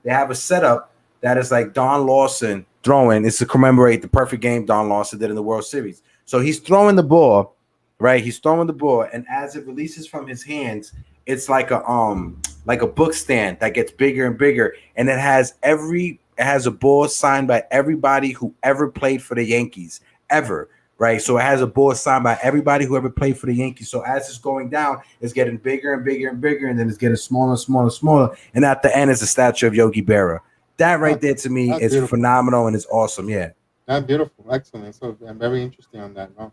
they have a setup that is like Don Lawson throwing. It's to commemorate the perfect game Don Lawson did in the World Series. So he's throwing the ball, right? He's throwing the ball, and as it releases from his hands, it's like a book stand that gets bigger and bigger, and it has a ball signed by everybody who ever played for the Yankees ever. Right, so it has a ball signed by everybody who ever played for the Yankees. So as it's going down, it's getting bigger and bigger and bigger, and then it's getting smaller and smaller and smaller. And at the end is a statue of Yogi Berra. That right there to me is beautiful. Phenomenal and it's awesome. Yeah, that's beautiful, excellent. So I'm very interested on that. No?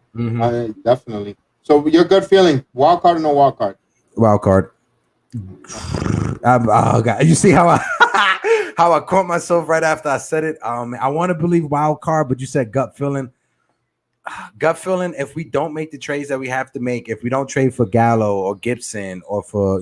Definitely. So your good feeling: wild card or no wild card? Wild card. Oh God, you see how I caught myself right after I said it. I want to believe wild card, but you said gut feeling. Gut feeling, if we don't make the trades that we have to make, if we don't trade for Gallo or Gibson or for,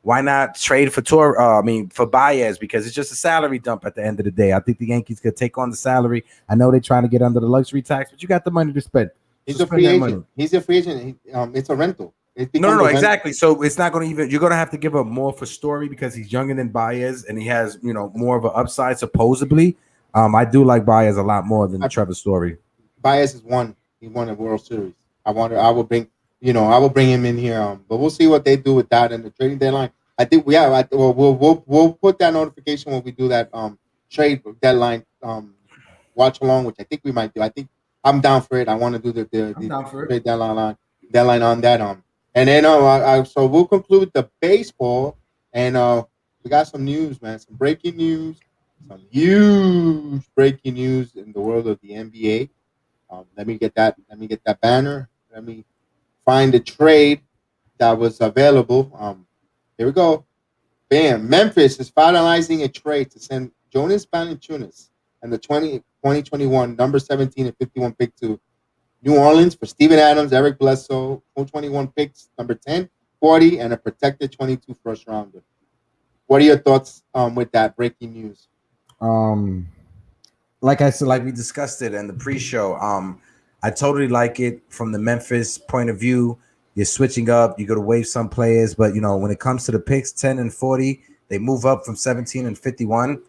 why not trade for for Baez, because it's just a salary dump at the end of the day. I think the Yankees could take on the salary. I know they're trying to get under the luxury tax, but you got the money to spend. He's a free agent. He's a free agent. It's a rental. No, exactly. So it's not going to you're going to have to give up more for Story because he's younger than Baez and he has, more of an upside supposedly. I do like Baez a lot more than Trevor Story. Baez has won. He won a World Series. I will bring him in here. But we'll see what they do with that and the trading deadline. I think we'll put that notification when we do that trade deadline watch along, which I think we might do. I think I'm down for it. I want to do the trade deadline on that. And then so we'll conclude the baseball, and we got some news, man. Some breaking news. Some huge breaking news in the world of the NBA. Let me get that banner. Let me find the trade that was available. Here we go. Bam. Memphis is finalizing a trade to send Jonas Valanciunas and the 2021 number 17 and 51 pick to New Orleans for Steven Adams, Eric Bledsoe, 2021 picks, number 10, 40, and a protected 22 first rounder. What are your thoughts with that breaking news? Like I said, like we discussed it in the pre-show, I totally like it from the Memphis point of view. You're switching up, you're going to waive some players, but when it comes to the picks 10 and 40, they move up from 17 and 51,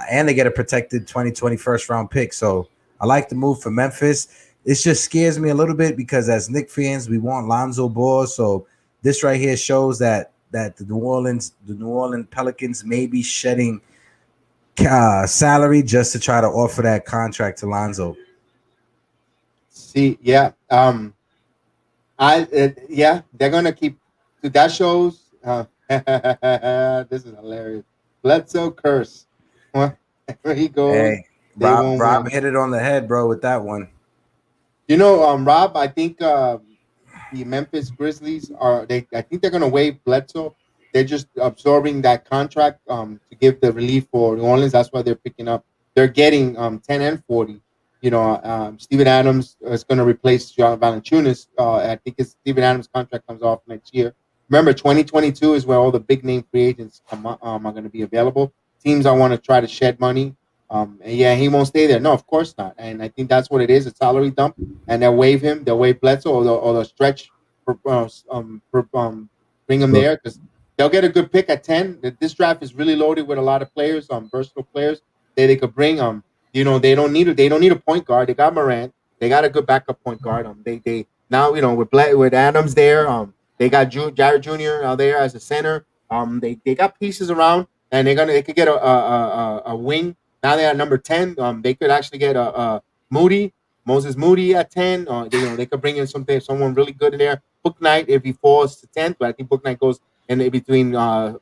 and they get a protected 2020 first round pick. So I like the move for Memphis. It just scares me a little bit because as Knicks fans, we want Lonzo Ball. So this right here shows that the New Orleans Pelicans may be shedding salary just to try to offer that contract to Lonzo. See, yeah, they're gonna keep. That shows. This is hilarious. Bledsoe curse. Where he goes. Hey, Rob hit it on the head, bro, with that one. Rob, I think the Memphis Grizzlies I think they're gonna waive Bledsoe. They're just absorbing that contract to give the relief for New Orleans. That's why they're picking up. They're getting 10 and 40. Steven Adams is going to replace John Valanciunas. I think Steven Adams' contract comes off next year. Remember, 2022 is where all the big name free agents are going to be available. Teams I want to try to shed money. And he won't stay there. No, of course not. And I think that's what it is, a salary dump. And they'll waive him. They'll waive Bledsoe or they'll stretch bring him there because they'll get a good pick at 10. This draft is really loaded with a lot of players, versatile players that they could bring. They don't need a point guard. They got Morant. They got a good backup point guard. They now, with Adams there. They got Jared Jr. out there as a center. They got pieces around, and they could get a wing. Now they are number 10. They could actually get a Moody Moses Moody at 10. They could bring in someone really good in there. Book Knight if he falls to 10th, but I think Book Knight goes in between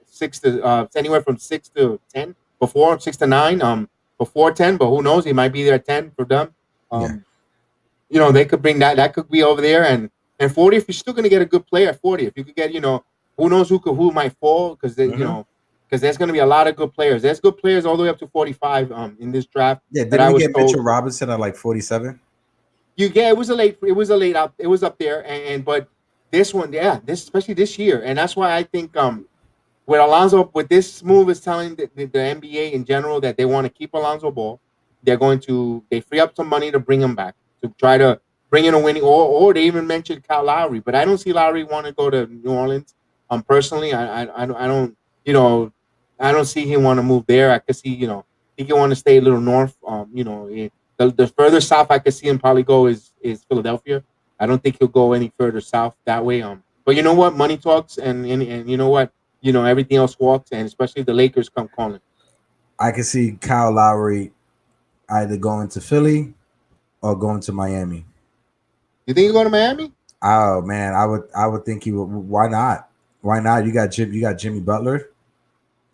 six to anywhere from 6 to 10 before 6 to 9 before 10, but who knows, he might be there at 10 for them. Yeah. They could bring that could be over there, and 40 if you're still going to get a good player at 40, if you could get who knows who might fall, because because there's going to be a lot of good players. There's good players all the way up to 45 in this draft. Yeah, didn't we get Mitchell Robinson at like 47? It was a late up. It was up there, but this one, especially this year, and that's why I think with Alonzo, with this move is telling the NBA in general that they want to keep Alonzo Ball. They free up some money to bring him back to try to bring in a winning, or they even mentioned Kyle Lowry, but I don't see Lowry want to go to New Orleans. Personally, I don't I don't see him want to move there. I could see he can want to stay a little north. The further south I could see him probably go is Philadelphia. I don't think he'll go any further south that way. But you know what? Money talks, and you know what? Everything else walks, and especially the Lakers come calling. I can see Kyle Lowry either going to Philly or going to Miami. You think he'll go to Miami? Oh man, I would think he would. Why not? Why not? You got Jimmy Butler.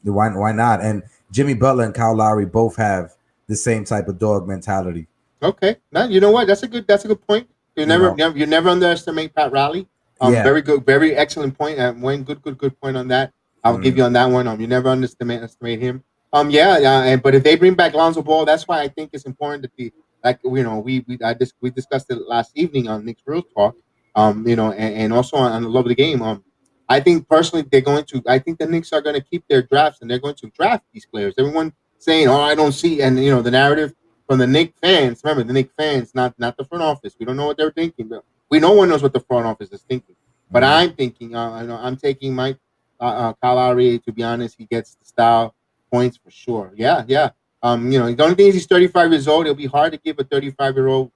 Why not? And Jimmy Butler and Kyle Lowry both have the same type of dog mentality. Okay, now you know what? That's a good point. You never underestimate Pat Riley. Very good, very excellent point. Wayne, good point on that. I'll give you on that one. You never underestimate him. But if they bring back Lonzo Ball, that's why I think it's important that we discussed it last evening on Knicks Real Talk. And also on the Love of the Game. I think personally I think the Knicks are going to keep their drafts, and they're going to draft these players. Everyone saying, "Oh, I don't see," and the narrative from the Knicks fans. Remember, the Knicks fans, not the front office. We don't know what they're thinking. But no one knows what the front office is thinking. But I'm thinking, I'm taking my Kyle Lowry. To be honest, he gets the style points for sure. Yeah. The only thing is he's 35 years old. It'll be hard to give a 35-year-old.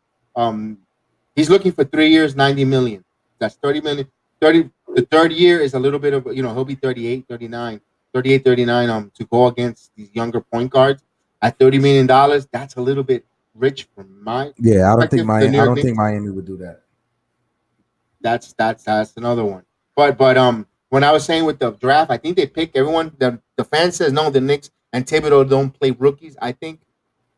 He's looking for 3 years, 90 million. That's 30 million. The third year is a little bit of, he'll be 38, 39 to go against these younger point guards at $30 million. That's a little bit rich for my I don't think Miami would do that. That's another one. But when I was saying with the draft, I think they pick everyone. The fan says no, the Knicks and Thibodeau don't play rookies. I think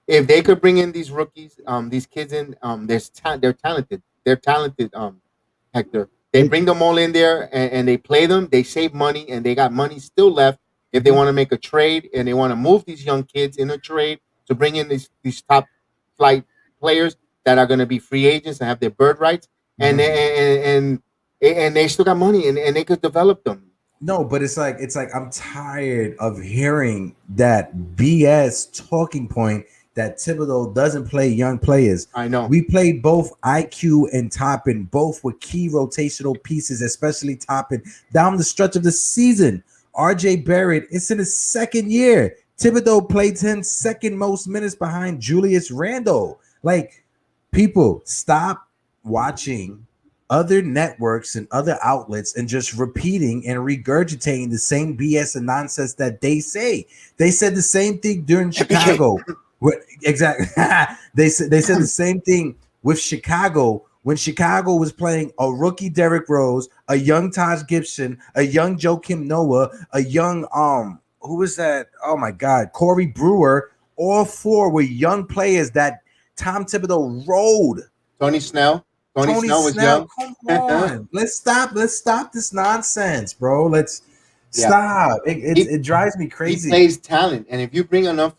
if they could bring in these rookies, these kids in, they're talented. They're talented, Hector. They bring them all in there and they play them. They save money, and they got money still left if they want to make a trade and they want to move these young kids in a trade to bring in these top flight players that are going to be free agents and have their bird rights, and they still got money and they could develop them. No, but it's like I'm tired of hearing that BS talking point that Thibodeau doesn't play young players. I know. We played both IQ and Toppin, both with key rotational pieces, especially Toppin, down the stretch of the season. RJ Barrett, it's in his second year. Thibodeau played him second most minutes behind Julius Randle. Like, people, stop watching other networks and other outlets and just repeating and regurgitating the same BS and nonsense that they say. They said the same thing during Chicago. Exactly. They said the same thing with Chicago when Chicago was playing a rookie Derrick Rose, a young Taj Gibson, a young Joakim Noah, a young who was that? Oh my God, Corey Brewer. All four were young players that Tom Thibodeau rode. Tony Snell. Tony Snell was young. Come on, let's stop this nonsense, bro. Let's stop. It drives me crazy. He plays talent, and if you bring enough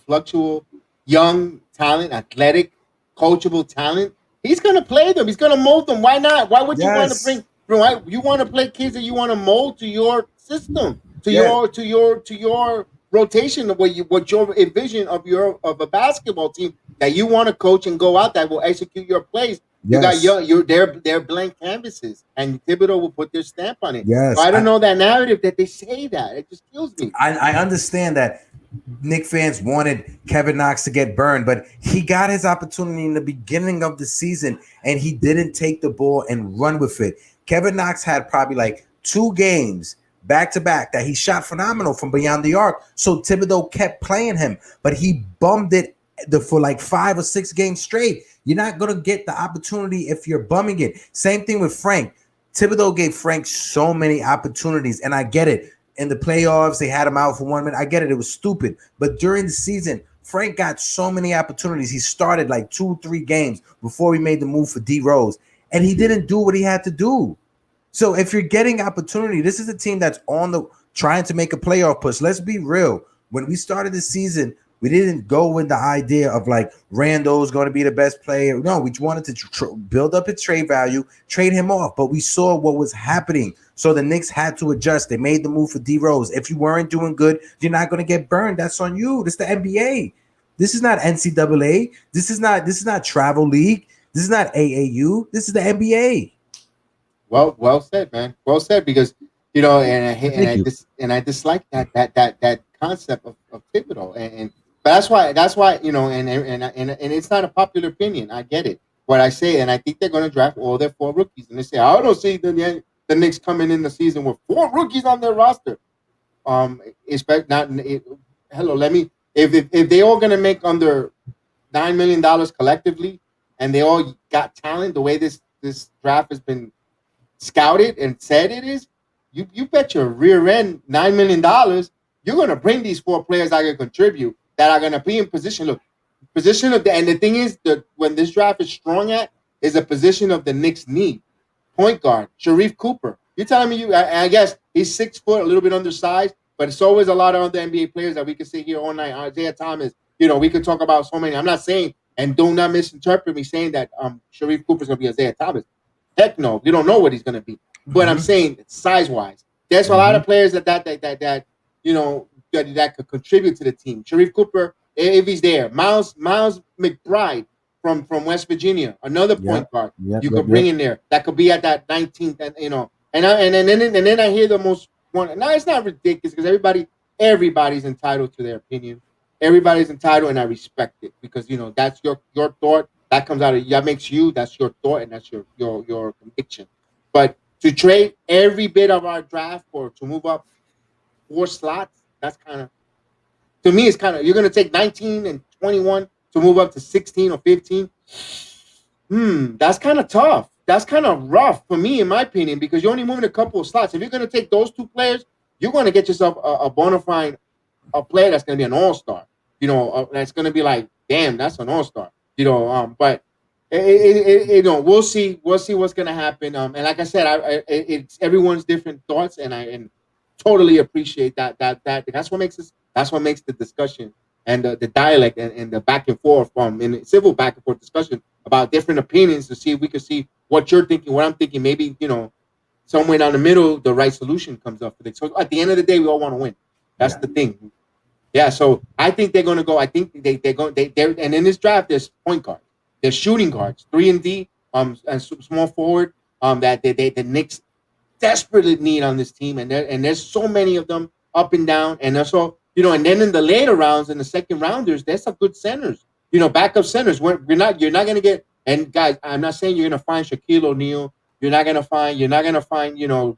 fluctual, young talent, athletic, coachable talent, he's gonna play them. He's gonna mold them. Why not? Why would you want to bring? Why you want to play kids that you want to mold to your system, to your rotation of what your vision of a basketball team that you want to coach and go out that will execute your plays. Yes. You got they're blank canvases, and Thibodeau will put their stamp on it. Yes, so I don't know that narrative that they say that. It just kills me. I understand that. Knick fans wanted Kevin Knox to get burned, but he got his opportunity in the beginning of the season and he didn't take the ball and run with it. Kevin Knox had probably like 2 games back to back that he shot phenomenal from beyond the arc. So Thibodeau kept playing him, but he bummed it for like 5 or 6 games straight. You're not going to get the opportunity if you're bumming it. Same thing with Frank. Thibodeau gave Frank so many opportunities, and I get it. In the playoffs, they had him out for 1 minute. I get it. It was stupid. But during the season, Frank got so many opportunities. He started like 2-3 games before he made the move for D Rose, and he didn't do what he had to do. So if you're getting opportunity, this is a team that's on the trying to make a playoff push. Let's be real. When we started the season, we didn't go with the idea of like Randall's going to be the best player. No, we wanted to build up its trade value, trade him off. But we saw what was happening. So the Knicks had to adjust. They made the move for D Rose. If you weren't doing good, you're not going to get burned. That's on you. This is the NBA. This is not NCAA. This is not travel league. This is not AAU. This is the NBA. Well said, man. Well said, because I dislike that concept of Thibodeau, but that's why and it's not a popular opinion. I get it. What I say, and I think they're going to draft all their 4 rookies, and they say I don't see the Knicks coming in the season with 4 rookies on their roster. Expect not. If they all going to make under $9 million collectively, and they all got talent, the way this draft has been scouted and said it is, you bet your rear end $9 million you're going to bring these 4 players that can contribute, that are going to be in position. Look, position of and the thing is that when this draft is strong at is a position of the Knicks need. Point guard, Sharif Cooper. You're telling me I guess he's 6 foot, a little bit undersized, but it's always a lot of other NBA players that we can sit here all night. Isaiah Thomas, we could talk about so many. I'm not saying, and do not misinterpret me saying that Sharif Cooper's going to be Isaiah Thomas. Heck no, you don't know what he's going to be. But I'm saying size-wise, there's a lot of players that could contribute to the team. Sharif Cooper, if he's there. Miles McBride from West Virginia, another point guard you could bring in there that could be at that 19th, and then I hear the most one. Now it's not ridiculous because everybody's entitled to their opinion. Everybody's entitled, and I respect it because that's your thought. That comes out of that makes you. That's your thought, and that's your conviction. But to trade every bit of our draft to move up 4 slots, that's kind of, to me, it's kind of, you're going to take 19 and 21 to move up to 16 or 15. That's kind of tough. That's kind of rough for me, in my opinion, because you're only moving a couple of slots. If you're going to take those 2 players, you're going to get yourself a bona fide player that's going to be an all-star. That's going to be like, damn, that's an all-star. But we'll see what's going to happen. And like I said, it's everyone's different thoughts, and I totally appreciate that. That's what makes the discussion and the dialect and the back and forth in civil back and forth discussion about different opinions to see if we can see what you're thinking, what I'm thinking. Maybe somewhere down the middle, the right solution comes up for it. So at the end of the day, we all want to win. That's the thing. Yeah, so I think they're going to go. I think they're and in this draft, there's point guards, there's shooting guards, 3 and D, and small forward, that the Knicks desperately need on this team, and there's so many of them up and down, and also and then in the later rounds, in the second rounders, there's some good centers, backup centers. You're not going to get, and guys, I'm not saying you're going to find Shaquille O'Neal, you're not going to find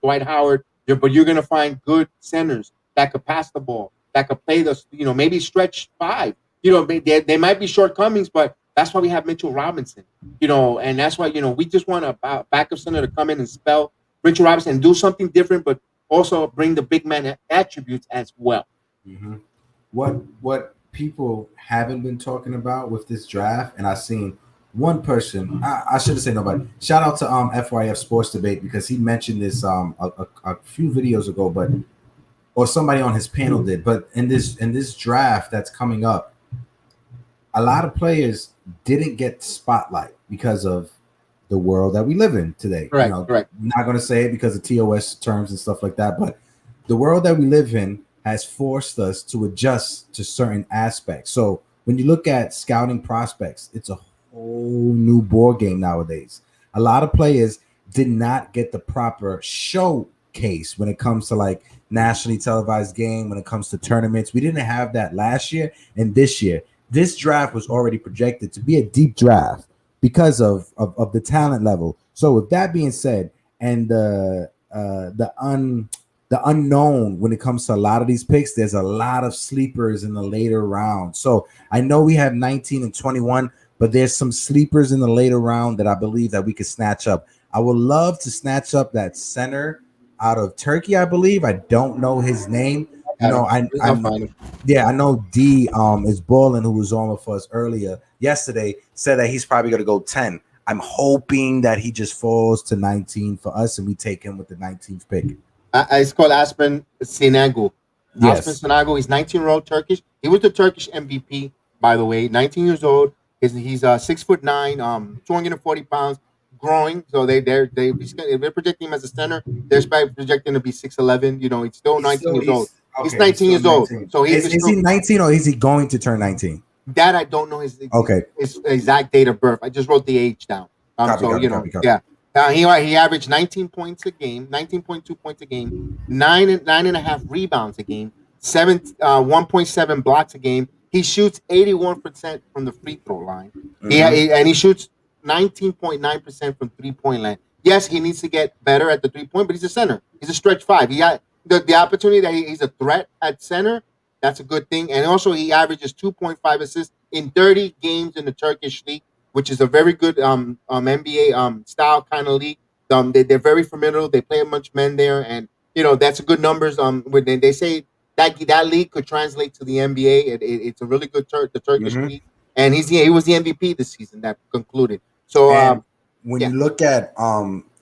Dwight Howard, but you're going to find good centers that could pass the ball, that could play the, maybe stretch 5. They might be shortcomings, but that's why we have Mitchell Robinson, and that's why, we just want a backup center to come in and spell Mitchell Robinson and do something different, but also bring the big man attributes as well. What people haven't been talking about with this draft, and I've seen one person, I shouldn't say nobody. Shout out to FYF Sports Debate, because he mentioned this a few videos ago, or somebody on his panel did. But in this draft that's coming up, a lot of players didn't get spotlight because of the world that we live in today. Right. I'm not going to say it because of TOS terms and stuff like that, but the world that we live in has forced us to adjust to certain aspects. So when you look at scouting prospects, it's a whole new ball game nowadays. A lot of players did not get the proper show case when it comes to like nationally televised game, when it comes to tournaments. We didn't have that last year, and this year. This draft was already projected to be a deep draft because of the talent level. So with that being said, and the unknown when it comes to a lot of these picks, there's a lot of sleepers in the later round. So I know we have 19 and 21, but there's some sleepers in the later round that I believe that we could snatch up. I would love to snatch up that center out of Turkey, I believe. I don't know his name. You know, I know D is balling, who was on with us earlier yesterday, said that he's probably going to go 10. I'm hoping that he just falls to 19 for us and we take him with the 19th pick. It's called Aspen Sinagu. Yes. Aspen Sinagu. He's 19-year-old Turkish. He was the Turkish MVP, by the way. 19 years old. He's 6'9", 240 pounds, growing. So they're projecting him as a center. They're projecting to be 6'11". You know, he's still 19 years old. He's 19 years old. So is he 19 or is he going to turn 19? That I don't know his exact date of birth. I just wrote the age down. Copy. He averaged 19 points a game, 19.2 points a game, nine and a half rebounds a game, 1.7 blocks a game. He shoots 81% from the free throw line. And he shoots 19.9% from 3-point line. Yes, he needs to get better at the 3-point, but he's a center. He's a stretch five. He got the opportunity that he's a threat at center. That's a good thing. And also he averages 2.5 assists in 30 games in the Turkish league, which is a very good NBA style kind of league. They're very formidable. They play a bunch of men there, and you know that's a good numbers. When they say that league could translate to the NBA, it's a really good the Turkish league, and he was the MVP this season that concluded. So when you look at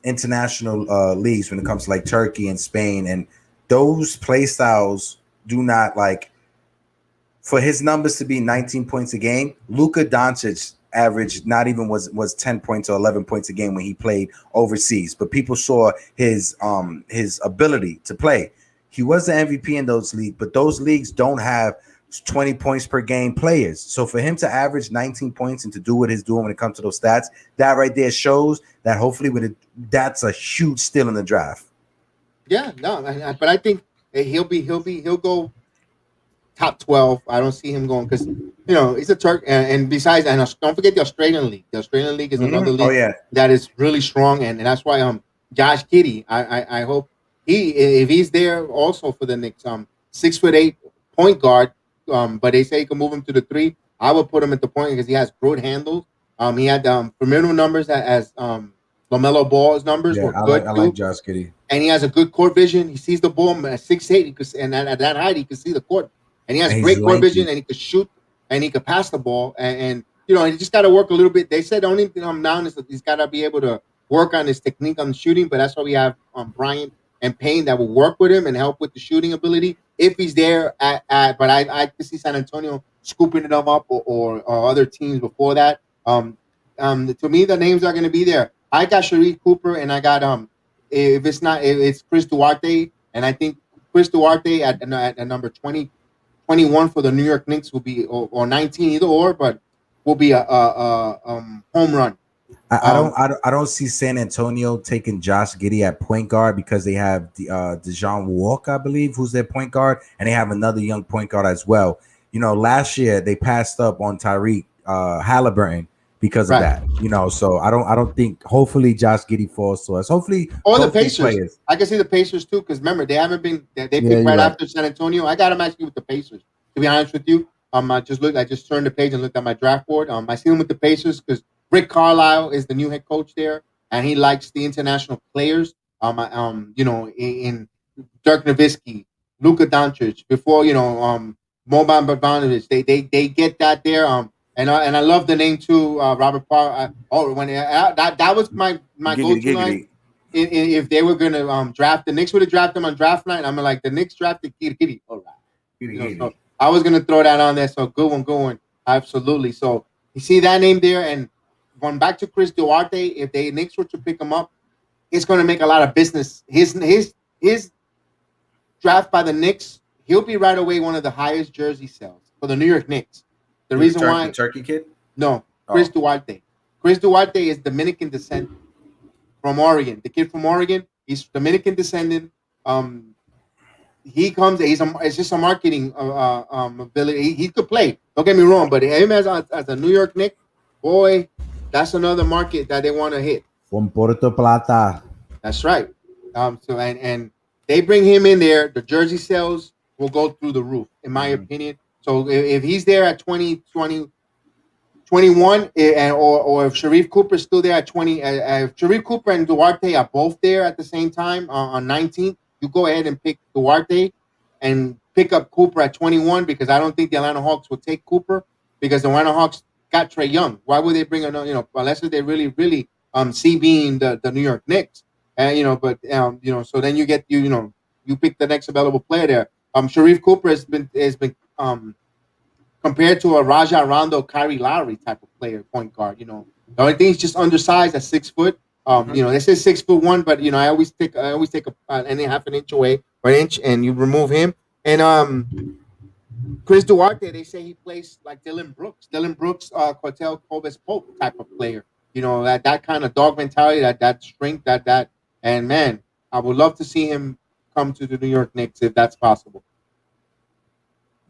international leagues, when it comes to like Turkey and Spain, and those play styles do not like for his numbers to be 19 points a game. Luka Doncic average not even was 10 points or 11 points a game when he played overseas, but people saw his ability to play. He was the MVP in those leagues, but those leagues don't have 20 points per game players. So for him to average 19 points and to do what he's doing when it comes to those stats, that right there shows that hopefully that's a huge steal in the draft. Yeah, no, but I think he'll go top 12. I don't see him going because he's a Turk, and besides, and don't forget the Australian League. The Australian League is another league that is really strong, and that's why Josh Giddey. I hope if he's there also for the next 6'8" point guard. But they say you can move him to the 3. I would put him at the point because he has good handles. He had formidable numbers as LaMelo Ball's numbers were good. I like Josh Giddey, and he has a good court vision. He sees the ball at 6'8", and at that height he can see the court. And he has great court vision, and he could shoot, and he could pass the ball. And he just got to work a little bit. They said the only thing now is that he's got to be able to work on his technique on shooting. But that's why we have Bryant and Payne that will work with him and help with the shooting ability if he's there. But I could see San Antonio scooping them up or other teams before that. To me, the names are going to be there. I got Sharif Cooper, and I got if it's Chris Duarte, and I think Chris Duarte at number 21 for the New York Knicks will be or 19 either or, but will be a home run. I don't see San Antonio taking Josh Giddey at point guard because they have Dejan Walker, I believe, who's their point guard, and they have another young point guard as well. Last year they passed up on Tariq Halliburton because of that. So I don't think. Hopefully Josh Giddey falls to us. Hopefully, or the Pacers. I can see the Pacers too because remember they haven't been. They picked right after San Antonio. I got them actually with the Pacers. To be honest with you, I just turned the page and looked at my draft board. I see him with the Pacers because Rick Carlisle is the new head coach there, and he likes the international players. In Dirk Nowitzki, Luka Doncic, before Boban Bogdanovic, they get that there. And I love the name too, Robert Parr. That was my go-to line. If they were gonna draft the Knicks, would have drafted him on draft night. I'm like the Knicks drafted Giddey. All right, so I was gonna throw that on there. So good one, absolutely. So you see that name there, and going back to Chris Duarte, if the Knicks were to pick him up, it's going to make a lot of business. His draft by the Knicks, he'll be right away one of the highest jersey sales for the New York Knicks. The reason why the Turkey kid? No, Chris Duarte. Chris Duarte is Dominican descent from Oregon. The kid from Oregon, he's Dominican descendant. he comes. It's just a marketing ability. He could play. Don't get me wrong, but him as a New York Knicks, boy, that's another market that they want to hit. From Puerto Plata. That's right. So and they bring him in there. The jersey sales will go through the roof, in my opinion. So if he's there at 21, or if Sharif Cooper's still there at 20, if Sharif Cooper and Duarte are both there at the same time on 19, you go ahead and pick Duarte and pick up Cooper at 21, because I don't think the Atlanta Hawks will take Cooper, because the Atlanta Hawks got Trae Young. Why would they bring another, unless they really, really see being the New York Knicks. So then you get, you pick the next available player there. Sharif Cooper has been compared to a Raja Rondo, Kyrie Lowry type of player, point guard. The only thing he's just undersized at 6 foot. They say 6'1", but I always take and half an inch away, or an inch, and you remove him. And Chris Duarte, they say he plays like Dylan Brooks, Cortel Cobus Pope type of player. That kind of dog mentality, that strength, and man, I would love to see him come to the New York Knicks if that's possible.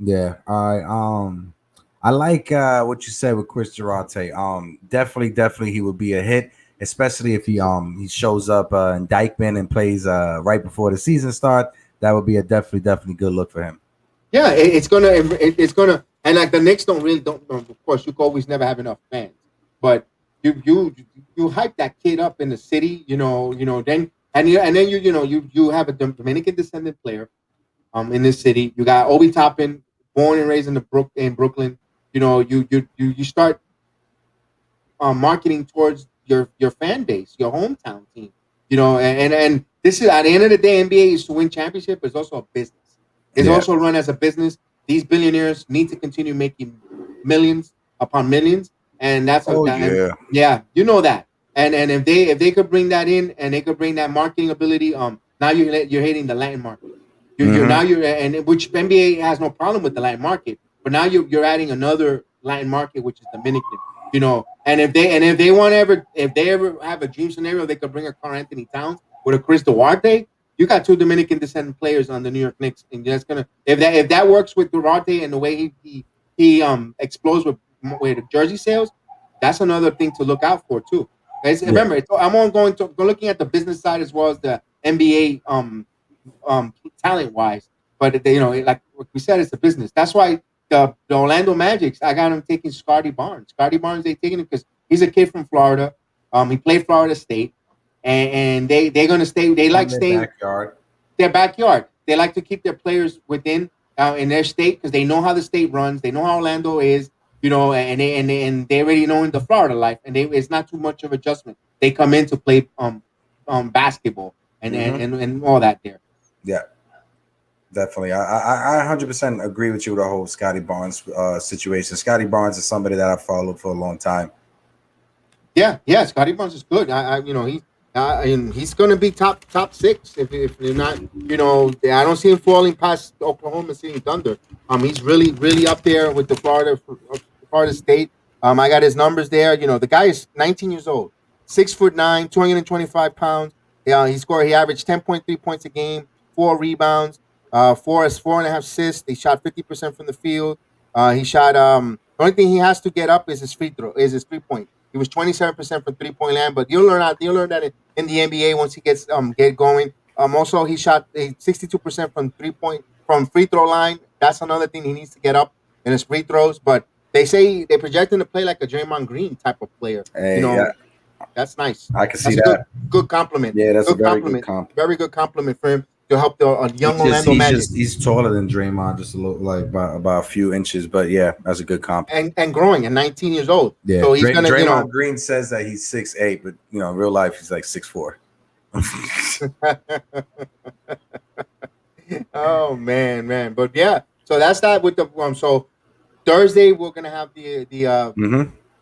Yeah, I like what you said with Chris Duarte. Definitely he would be a hit, especially if he shows up in Dykeman and plays right before the season start. That would be a definitely good look for him. Yeah, it's gonna, and like the Knicks don't. Of course, you can always never have enough fans, but you hype that kid up in the city, then you have a Dominican descendant player, in this city. You got Obi Toppin, born and raised in Brooklyn. You start marketing towards your fan base, your hometown team. And this is, at the end of the day, NBA is to win championship, but it's also a business. It's also run as a business. These billionaires need to continue making millions upon millions, and that's that. You know that. And if they could bring that in, and they could bring that marketing ability, now you're hitting the Latin market. Which NBA has no problem with the Latin market, but now you're adding another Latin market, which is Dominican. And if they ever have a dream scenario, they could bring a Karl Anthony Towns with a Chris Duarte. You got two Dominican descendant players on the New York Knicks, and that's gonna, if that works with Duarte and the way he explodes with the jersey sales, that's another thing to look out for too. Remember, I'm looking at the business side as well as the NBA talent wise, but like we said, it's a business. That's why the Orlando Magic, I got him taking Scotty Barnes. Scotty Barnes, they taking him because he's a kid from Florida. He played Florida State, and they're gonna stay. They like staying their backyard. They like to keep their players within in their state, because they know how the state runs. They know how Orlando is, and they already know in the Florida life, and it's not too much of adjustment. They come in to play basketball and all that there. Yeah, definitely. I 100% agree with you with the whole Scotty Barnes situation. Scotty Barnes is somebody that I've followed for a long time. Yeah, Scotty Barnes is good. He's going to be top 6 if you're not. I don't see him falling past Oklahoma City Thunder. He's really up there with the Florida State. I got his numbers there. The guy is 19 years old, 6'9", 225 pounds. He averaged 10.3 points a game, 4 rebounds, 4.5 assists. He shot 50% from the field. He shot. The only thing he has to get up is his 3-point. He was 27% from 3-point land, but you'll learn that in the NBA once he gets get going. Also, he shot 62% from free throw line. That's another thing he needs to get up in his free throws. But they say they project him to play like a Draymond Green type of player. That's nice. I can see that. Good compliment. Yeah, that's a very good compliment. Very good compliment for him to help the young Orlando Magic. He's taller than Draymond, just a little, like by a few inches, but yeah, that's a good compliment. And growing at 19 years old. Yeah, so he's gonna. Draymond Green says that he's 6'8", but in real life he's like 6'4". Oh man, but yeah. So that's that with the So Thursday we're gonna have the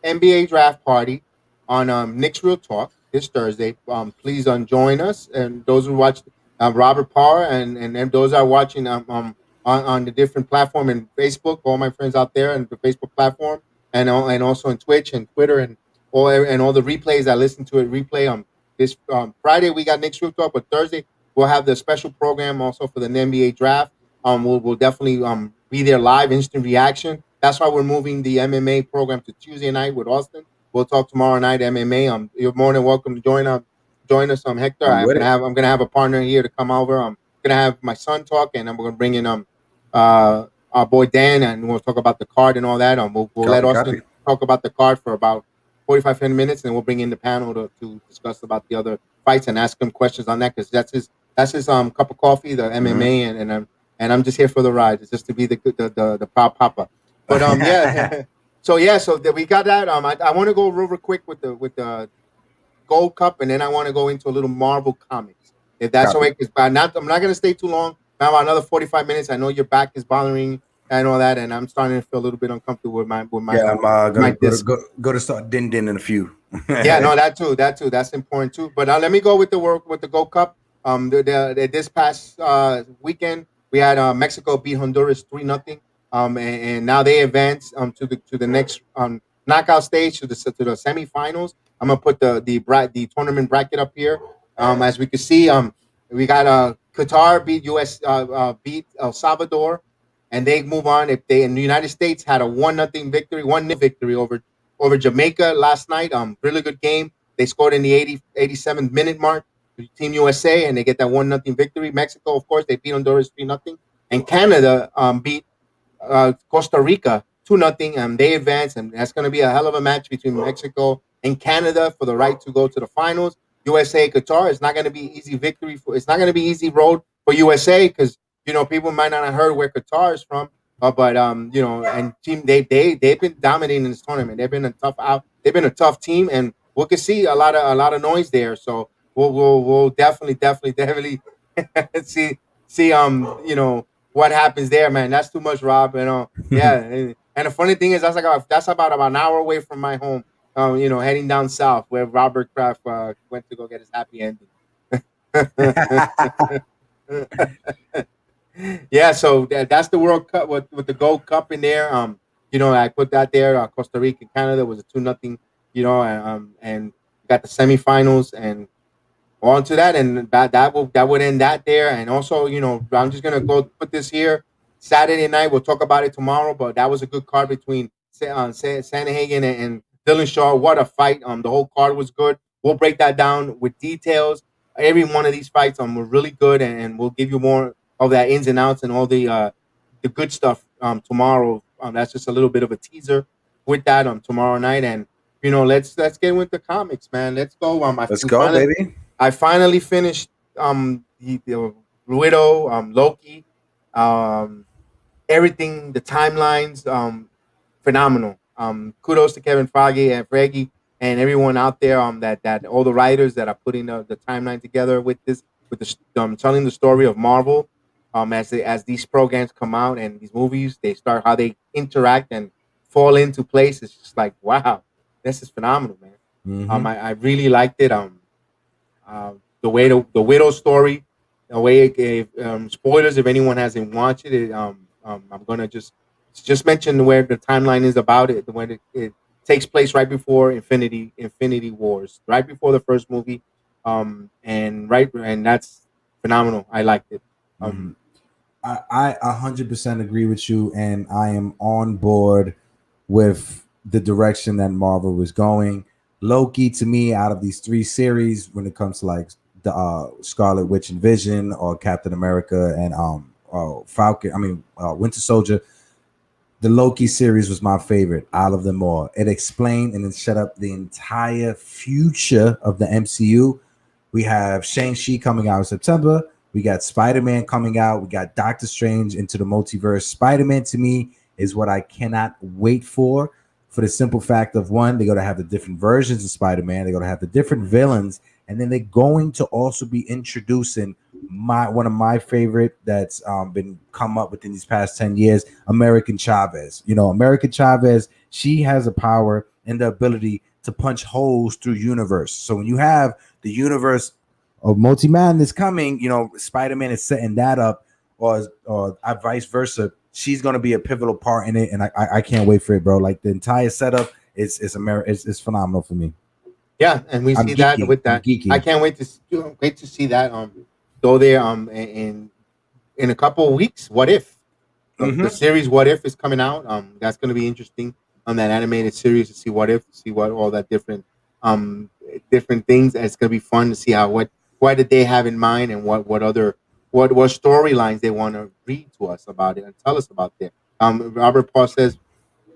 NBA draft party on Knicks Real Talk this Thursday. Please join us, and those who watch Robert Parr and those are watching on the different platform and Facebook. All my friends out there and the Facebook platform, and also on Twitch and Twitter and all the replays. I listen to it replay. This Friday we got Knicks Real Talk, but Thursday we'll have the special program also for the NBA draft. We'll definitely be there live, instant reaction. That's why we're moving the MMA program to Tuesday night with Austin. We'll talk tomorrow night MMA. You're more than welcome to join us. Hector. I'm gonna have a partner here to come over. I'm gonna have my son talk, and I'm gonna bring in our boy Dan, and we'll talk about the card and all that. We'll let Austin talk about the card for about 45 minutes, and we'll bring in the panel to discuss about the other fights and ask him questions on that, because that's his cup of coffee, the MMA, and I'm just here for the ride. It's just to be the proud papa. But yeah, so we got that. I want to go real quick with the Gold Cup, and then I want to go into a little Marvel comics, if that's all right. Because I'm not going to stay too long. About another 45 minutes. I know your back is bothering and all that, and I'm starting to feel a little bit uncomfortable with my. Yeah, I'm gonna go to start din in a few. Yeah, no, that too. That's important too. But let me go with the Gold Cup. This past weekend we had Mexico beat Honduras 3-0. And now they advance to the next knockout stage, to the semifinals. I'm gonna put the tournament bracket up here. As we can see, we got Qatar beat beat El Salvador, and they move on. If they in the United States had a 1-0 victory, 1-0 victory over Jamaica last night. Really good game. They scored in the 87th minute mark. Team USA, and they get that 1-0 victory. Mexico, of course, they beat Honduras 3-0, and Canada beat Costa Rica 2-0, and they advance, and that's going to be a hell of a match between Mexico and Canada for the right to go to the finals. USA Qatar is not going to be easy victory it's not going to be easy road for USA, because people might not have heard where Qatar is from, but and team they've been dominating in this tournament. They've been a tough team, and we can see a lot of noise there. So we'll definitely see what happens there, man. That's too much, Rob. Yeah. And the funny thing is, that's about an hour away from my home. Heading down south, where Robert Kraft went to go get his happy ending. Yeah, so that's the World Cup with the Gold Cup in there. I put that there. Costa Rica, Canada was a 2-0. And got the semifinals and on to that, and that would end that there. And also, I'm just gonna go put this here. Saturday night, we'll talk about it tomorrow, but that was a good card between Sandhagen and Dylan Shaw. What a fight! The whole card was good. We'll break that down with details. Every one of these fights were really good, and we'll give you more of that ins and outs and all the good stuff tomorrow. That's just a little bit of a teaser with that tomorrow night. And let's get with the comics, man. Let's go. Let's go, baby. I finally finished the Widow, Loki, everything, the timelines, phenomenal. Kudos to Kevin Feige and everyone out there. That all the writers that are putting the timeline together with telling the story of Marvel. As these programs come out and these movies, they start how they interact and fall into place. It's just like, wow, this is phenomenal, man. Mm-hmm. I really liked it. The way the Widow story, the way it gave spoilers if anyone hasn't watched it. I'm gonna just mention where the timeline is about it. When it takes place right before Infinity Wars, right before the first movie, and that's phenomenal. I liked it. I 100% agree with you, and I am on board with the direction that Marvel was going. Loki, to me, out of these three series, when it comes to like the Scarlet Witch and Vision, or Captain America and Falcon, Winter Soldier, the Loki series was my favorite out of them all. It explained and it set up the entire future of the MCU. We have Shang-Chi coming out in September. We got Spider-Man coming out. We got Doctor Strange into the multiverse. Spider-Man, to me, is what I cannot wait for the simple fact of, one, they're going to have the different versions of Spider-Man. They're going to have the different villains. And then they're going to also be introducing one of my favorite that's been come up within these past 10 years, American Chavez. American Chavez, she has a power and the ability to punch holes through universe. So when you have the universe of multi-madness coming, Spider-Man is setting that up, or vice versa. She's going to be a pivotal part in it, and I can't wait for it, bro. Like, the entire setup is phenomenal for me. Yeah, and we see that with that. I can't wait to see that go there in a couple of weeks. What If? The series What If is coming out. That's going to be interesting on that animated series to see what if, see what all that different things. It's going to be fun to see what did they have in mind and what storylines they want to read to us about it and tell us about it. Robert Paul says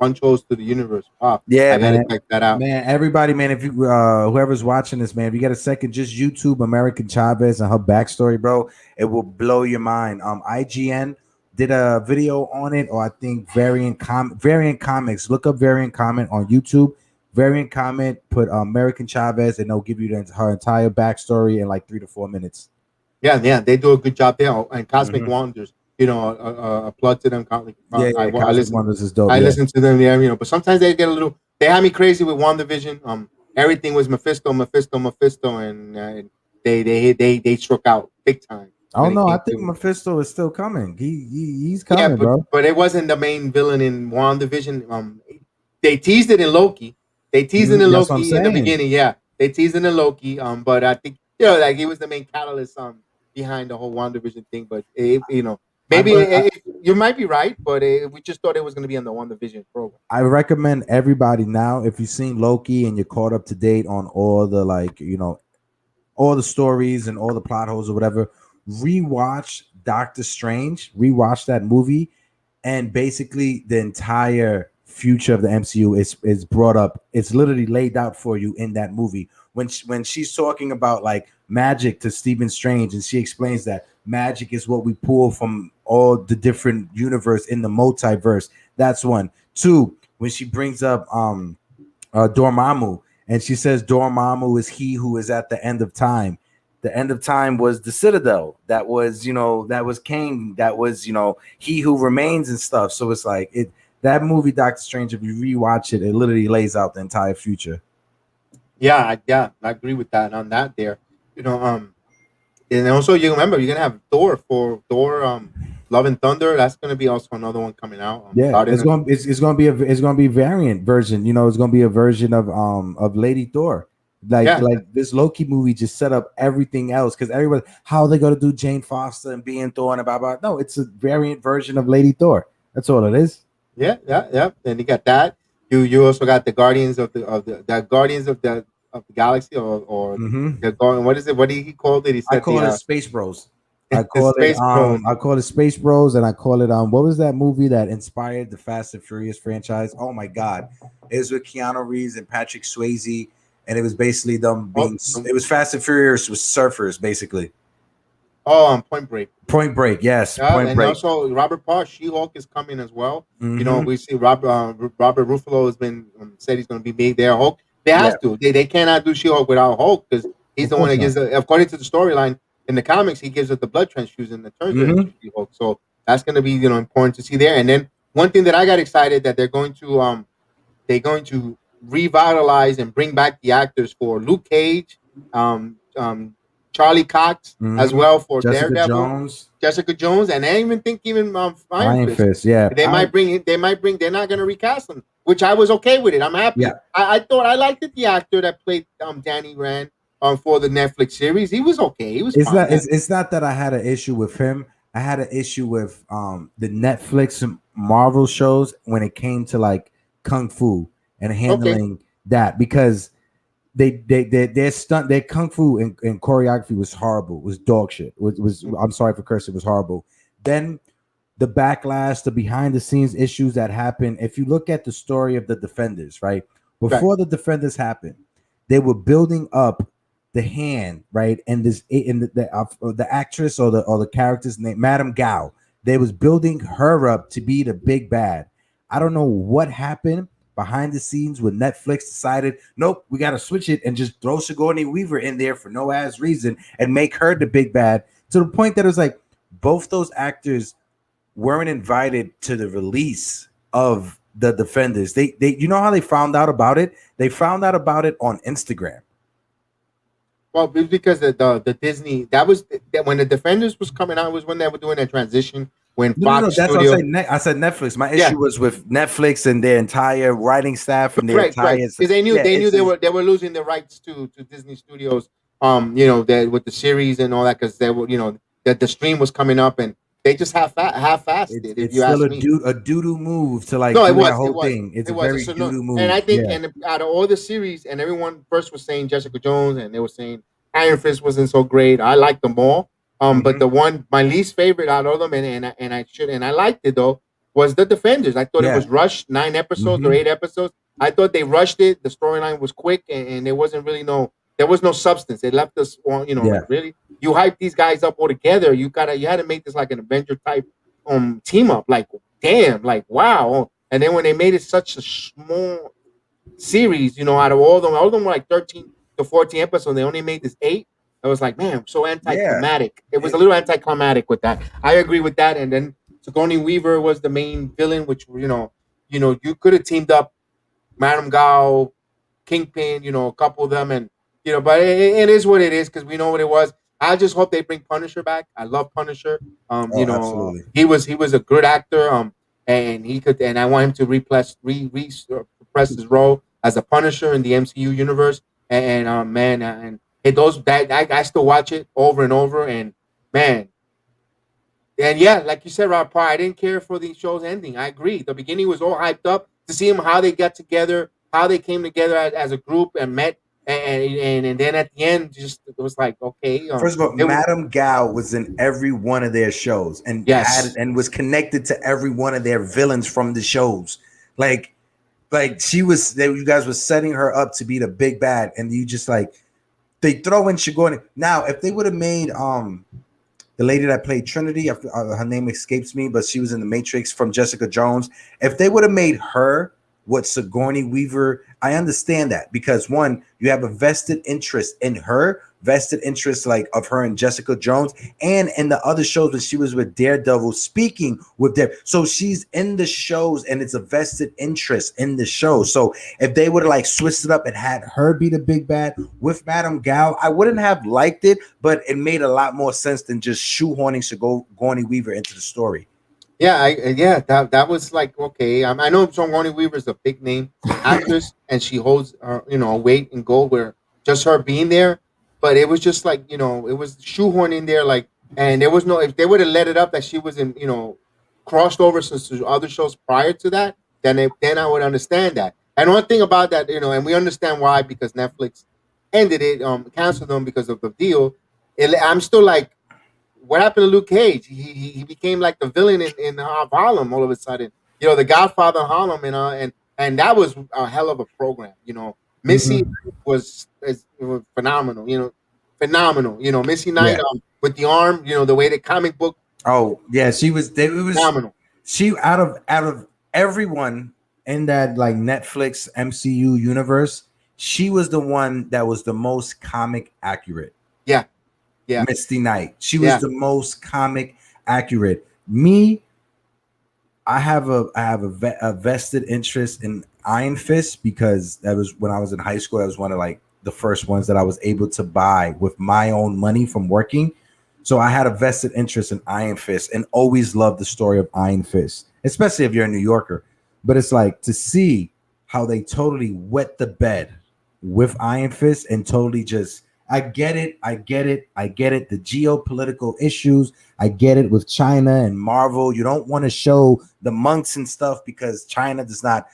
Punchos to the universe. Wow, yeah, I gotta man. check that out. Man, everybody, man, if you whoever's watching this, man, if you got a second, just YouTube American Chavez and her backstory, bro. It will blow your mind. IGN did a video on it, or I think Variant Comics. Look up Variant Comment on YouTube. Variant Comment, put American Chavez, and they'll give you her entire backstory in like 3 to 4 minutes. Yeah, they do a good job there. And Cosmic Wonders, a plug to them. Cosmic Wonders is dope. I listen to them, but sometimes they get a little. They had me crazy with WandaVision. Everything was Mephisto, and they struck out big time. Oh no, I think Mephisto is still coming. He's coming, bro. But it wasn't the main villain in WandaVision. They teased it in Loki. They teased it in Loki in the beginning. Yeah, they teased it in Loki. But I think like he was the main catalyst behind the whole WandaVision thing. But maybe you might be right, but we just thought it was going to be on the WandaVision program. I recommend everybody now, if you've seen Loki and you're caught up to date on all the all the stories and all the plot holes or whatever, rewatch Doctor Strange, rewatch that movie, and basically the entire future of the MCU is brought up. It's literally laid out for you in that movie. When she's talking about like magic to Stephen Strange, and she explains that magic is what we pull from all the different universe in the multiverse. That's one. Two, when she brings up Dormammu, and she says Dormammu is he who is at the end of time. The end of time was the Citadel. That was, that was Kang. That was, he who remains and stuff. So it's like that movie, Doctor Strange, if you rewatch it, it literally lays out the entire future. Yeah, I agree with that on that there. And also you remember you're gonna have Thor Love and Thunder. That's gonna be also another one coming out. It's gonna be a variant version. It's gonna be a version of Lady Thor. Like this Loki movie just set up everything else, because everybody, how are they gonna do Jane Foster and being Thor and blah blah? No, it's a variant version of Lady Thor. That's all it is. Yeah. And you got that. You also got the Guardians of the Guardians of the Galaxy or the what is it? What did he call it? He said I call it Space Bros. I call it Space Bros, and I call it what was that movie that inspired the Fast and Furious franchise? Oh my god, it was with Keanu Reeves and Patrick Swayze, and it was basically them being. It was Fast and Furious with surfers, basically. Oh, Point Break. Point Break, yes. Point Break. Also, Robert Paul, She-Hulk is coming as well. We see Robert Ruffalo has been said he's going to be made there. Hulk. They have to. They cannot do She-Hulk without Hulk, because he's the one that gives. According to the storyline in the comics, he gives us the blood transfusion that turns her into She-Hulk. So that's going to be important to see there. And then one thing that I got excited that they're going to revitalize and bring back the actors for Luke Cage, Charlie Cox as well for Daredevil, Jessica Jones, and I even think Iron Fist. Yeah, they might bring. They're not going to recast them, which I was okay with it. I'm happy. Yeah. I thought I liked it. The actor that played Danny Rand for the Netflix series, he was okay. He was. It's not that I had an issue with him. I had an issue with the Netflix and Marvel shows when it came to like kung fu and handling that, because their kung fu and choreography was horrible. It was dog shit. I'm sorry for cursing. It was horrible. Then the backlash, the behind the scenes issues that happened. If you look at the story of the Defenders, right before the Defenders happened, they were building up the hand, right, and the actress or the character's name, Madame Gao. They was building her up to be the big bad. I don't know what happened behind the scenes when Netflix decided, nope, we got to switch it and just throw Sigourney Weaver in there for no ass reason and make her the big bad, to the point that it was like both those actors weren't invited to the release of the Defenders. They you know how they found out about it? They found out about it on Instagram. Well, because the Disney, that was when the Defenders was coming out, was when they were doing that transition. When Fox that's what I said Netflix. My issue was with Netflix and their entire writing staff and their entire, because they knew they were losing the rights to Disney Studios you know, that with the series and all that, because they were, you know, that the stream was coming up, and they just half-assed it, if It's you still ask a me. doo-doo move to like No, do that it whole was, thing. It's it a was. very So no, doo-doo and I move. think, Yeah. and out of all the series, and everyone first was saying Jessica Jones, and they were saying Iron Fist wasn't so great. I liked them all, but Mhm. the one my least favorite out of them, and I liked it though, was the Defenders. I thought it Yeah. was rushed, 9 episodes or Mhm. 8 episodes. I thought they rushed it. The storyline was quick, and there wasn't really there was no substance. It left us, you know, Yeah. like really, you hype these guys up all together. You had to make this like an Avenger type team up. Like, damn, like wow. And then when they made it such a small series, you know, out of all of them were like 13 to 14 episodes. They only made this 8. I was like, man, so Yeah. anticlimactic. It was a It- little anticlimactic with that. I agree with that. And then Sigourney Weaver was the main villain, which you could have teamed up Madame Gao, Kingpin, you know, a couple of them, and but it is what it is because we know what it was. I just hope they bring Punisher back. I love Punisher. oh, absolutely. He was a good actor. And he could, and I want him to repress his role as a Punisher in the MCU universe. Man, and it those that I still watch it over and over, and man, and yeah, like you said, Rob Parr, I didn't care for the show's ending. I agree. The beginning was all hyped up to see them how they got together, how they came together as a group and met, and then at the end, just it was like okay, First of all, it, Madame Gao was in every one of their shows and yes, was connected to every one of their villains from the shows. Like she was you guys were setting her up to be the big bad, and you just like they throw in Sigourney. Now, if they would have made the lady that played Trinity, her name escapes me, but she was in the Matrix from Jessica Jones. If they would have made her what Sigourney Weaver, I understand that because one, you have a vested interest in her, vested interest like of her and Jessica Jones, and in the other shows when she was with Daredevil, speaking with them. So she's in the shows, and it's a vested interest in the show. So if they would have like switched it up and had her be the big bad with Madame Gao, I wouldn't have liked it, but it made a lot more sense than just shoehorning Sigourney Weaver into the story. yeah, that was like okay. I know Sigourney Weaver is a big name actress, and she holds a weight in gold where just her being there, but it was just like it was shoehorned in there like, and there was no if they would have let it up that she was in crossed over to other shows prior to that, then I would understand that. And one thing about that, and we understand why because Netflix ended it, canceled them because of the deal. I'm still like what happened to Luke Cage? He became like the villain in Harlem all of a sudden. The Godfather of Harlem, and that was a hell of a program. Missy Mhm. was phenomenal. Phenomenal. Missy Knight Yeah. with the arm. The way the comic book Oh yeah, she was. It was phenomenal. she out of everyone in that like Netflix MCU universe. She was the one that was the most comic accurate. Yeah, yeah, Misty Knight. She was yeah. the most comic accurate. Me, I have a vested interest in Iron Fist because that was when I was in high school. That was one of like the first ones that I was able to buy with my own money from working. So I had a vested interest in Iron Fist and always loved the story of Iron Fist, especially if you're a New Yorker. But it's like to see how they totally wet the bed with Iron Fist and totally just I get it, I get it, I get it. The geopolitical issues, I get it with China and Marvel. You don't want to show the monks and stuff because China does not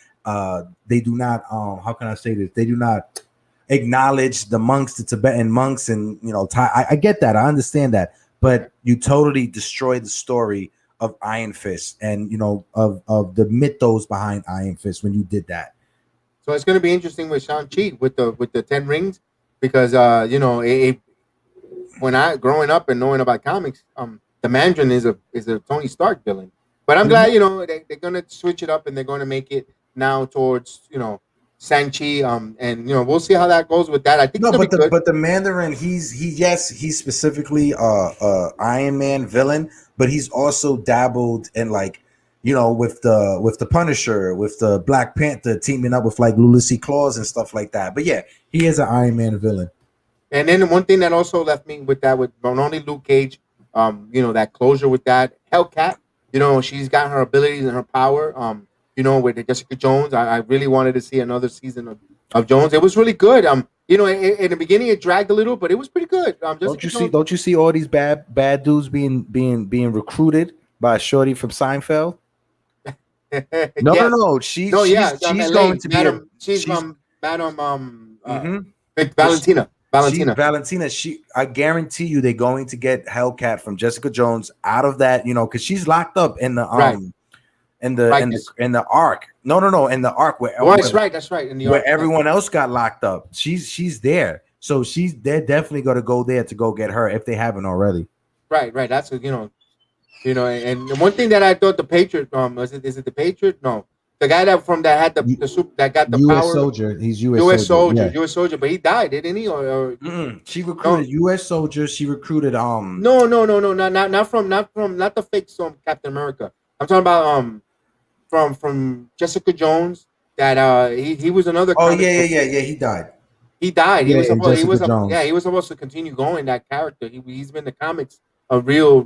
they do not how can I say this? They do not acknowledge the monks, the Tibetan monks, and I get that, I understand that, but you totally destroy the story of Iron Fist and of the mythos behind Iron Fist when you did that. So it's going to be interesting with Shang-Chi with the 10 rings because when I growing up and knowing about comics, the Mandarin is a Tony Stark villain. But I'm glad they're gonna switch it up and they're gonna make it now towards Shang-Chi. And we'll see how that goes with that. I think it's No, gonna be good. but the Mandarin, he's specifically Iron Man villain, but he's also dabbled in like with the Punisher, with the Black Panther teaming up with like Ulysses Claus and stuff like that. But yeah, he is an Iron Man villain. And then one thing that also left me with that with not only Luke Cage, that closure with that Hellcat. She's got her abilities and her power. With Jessica Jones, I really wanted to see another season of Jones. It was really good. You know, in the beginning it dragged a little, but it was pretty good. Don't you see all these bad dudes being recruited by a shorty from Seinfeld? No, yes. no. She's going to Madam, be she's Madam Valentina. She's Valentina. Valentina. I guarantee you, they're going to get Hellcat from Jessica Jones out of that, you know, because she's locked up in the in the arc. No, in the arc where that's right. In the where arc, everyone else got locked up. She's there, so they're definitely going to go there to go get her if they haven't already. Right. That's you know, and one thing that I thought the Patriot is it the Patriot? No, the guy that had that got the US power soldier. He's US soldier. US soldier, but he died, didn't he? Or she recruited US soldiers. She recruited no, not the fake Captain America. I'm talking about from Jessica Jones. That he was another. Oh yeah. He died. He died. Yeah, he was supposed to continue going that character. He's been in the comics a real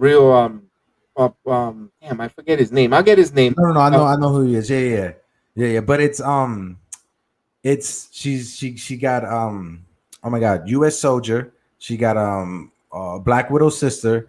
damn, I forget his name. I'll get his name. No, I know who he is. Yeah. But she got oh my god, US soldier. She got Black Widow's sister.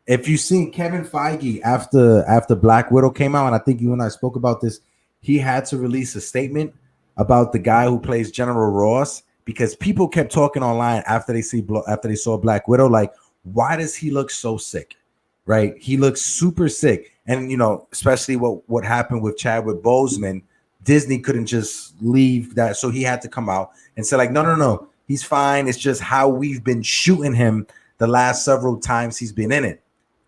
If you seen Kevin Feige after Black Widow came out, and I think you and I spoke about this, he had to release a statement about the guy who plays General Ross because people kept talking online after they saw Black Widow, like, why does he look so sick? Right? He looks super sick. And, you know, especially what happened with Chadwick Boseman, Disney couldn't just leave that. So he had to come out and say, like, no, he's fine. It's just how we've been shooting him the last several times he's been in it.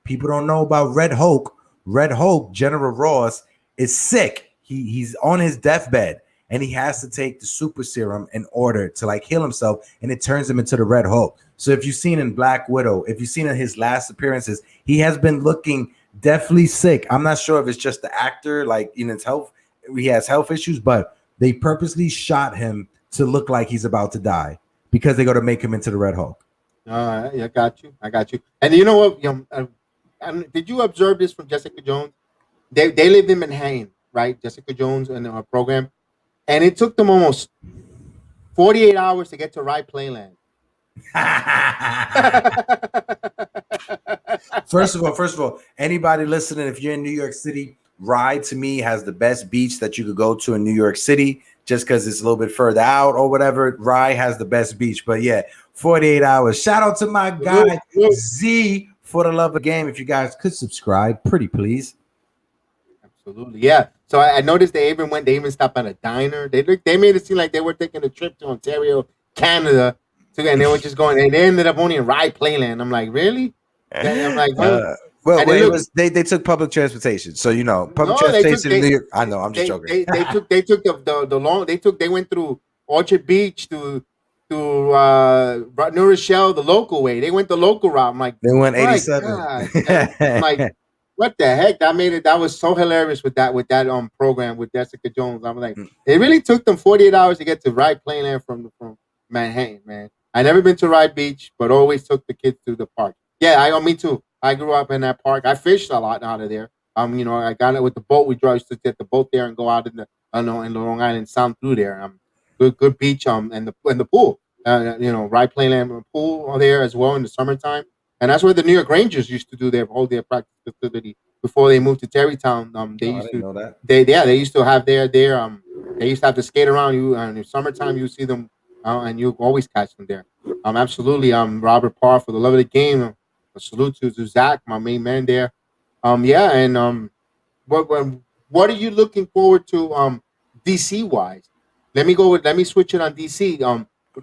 People don't know about Red Hulk. Red Hulk, General Ross, is sick. He's on his deathbed, and he has to take the super serum in order to, like, heal himself, and it turns him into the Red Hulk. So if you've seen in Black Widow, if you've seen in his last appearances, he has been looking deathly sick. I'm not sure if it's just the actor, like, in his health, he has health issues, but they purposely shot him to look like he's about to die because they got to make him into the Red Hulk. I got you. And you know what? Did you observe this from Jessica Jones? They lived in Manhattan, right? Jessica Jones and her program, and it took them almost 48 hours to get to Rye Playland. First of all, anybody listening, if you're in New York City, Rye to me has the best beach that you could go to in New York City. Just because it's a little bit further out or whatever, Rye has the best beach. But yeah, 48 hours. Shout out to my guy Z for the love of game. If you guys could subscribe, pretty please. Absolutely, yeah. So I noticed they even stopped at a diner. They made it seem like they were taking a trip to Ontario, Canada, and they were just going. And they ended up only in Rye Playland. I'm like, really? I'm like, well, they took public transportation, so you know, public transportation in New York. I know, I'm just joking. They went through Orchard Beach to New Rochelle the local way. They went the local route. I'm like, they went 87. I'm like, what the heck? That was so hilarious with that program with Jessica Jones. I'm like, it really took them 48 hours to get to Rye Playland from Manhattan, man. I never been to Rye Beach, but always took the kids to the park. Yeah, me too. I grew up in that park. I fished a lot out of there. You know, I got it with the boat. We used to get the boat there and go out in the Long Island Sound through there. Good beach. And the pool. You know, Rye Playland pool there as well in the summertime. And that's where the New York Rangers used to do hold their practice facility before they moved to Terrytown. They used to know that. They used to have they used to have to skate around. In the summertime, you see them, and you always catch them there. Absolutely. Robert Parr, for the love of the game. A salute to Zach, my main man there. Yeah, and what are you looking forward to DC wise? Let me switch it on DC.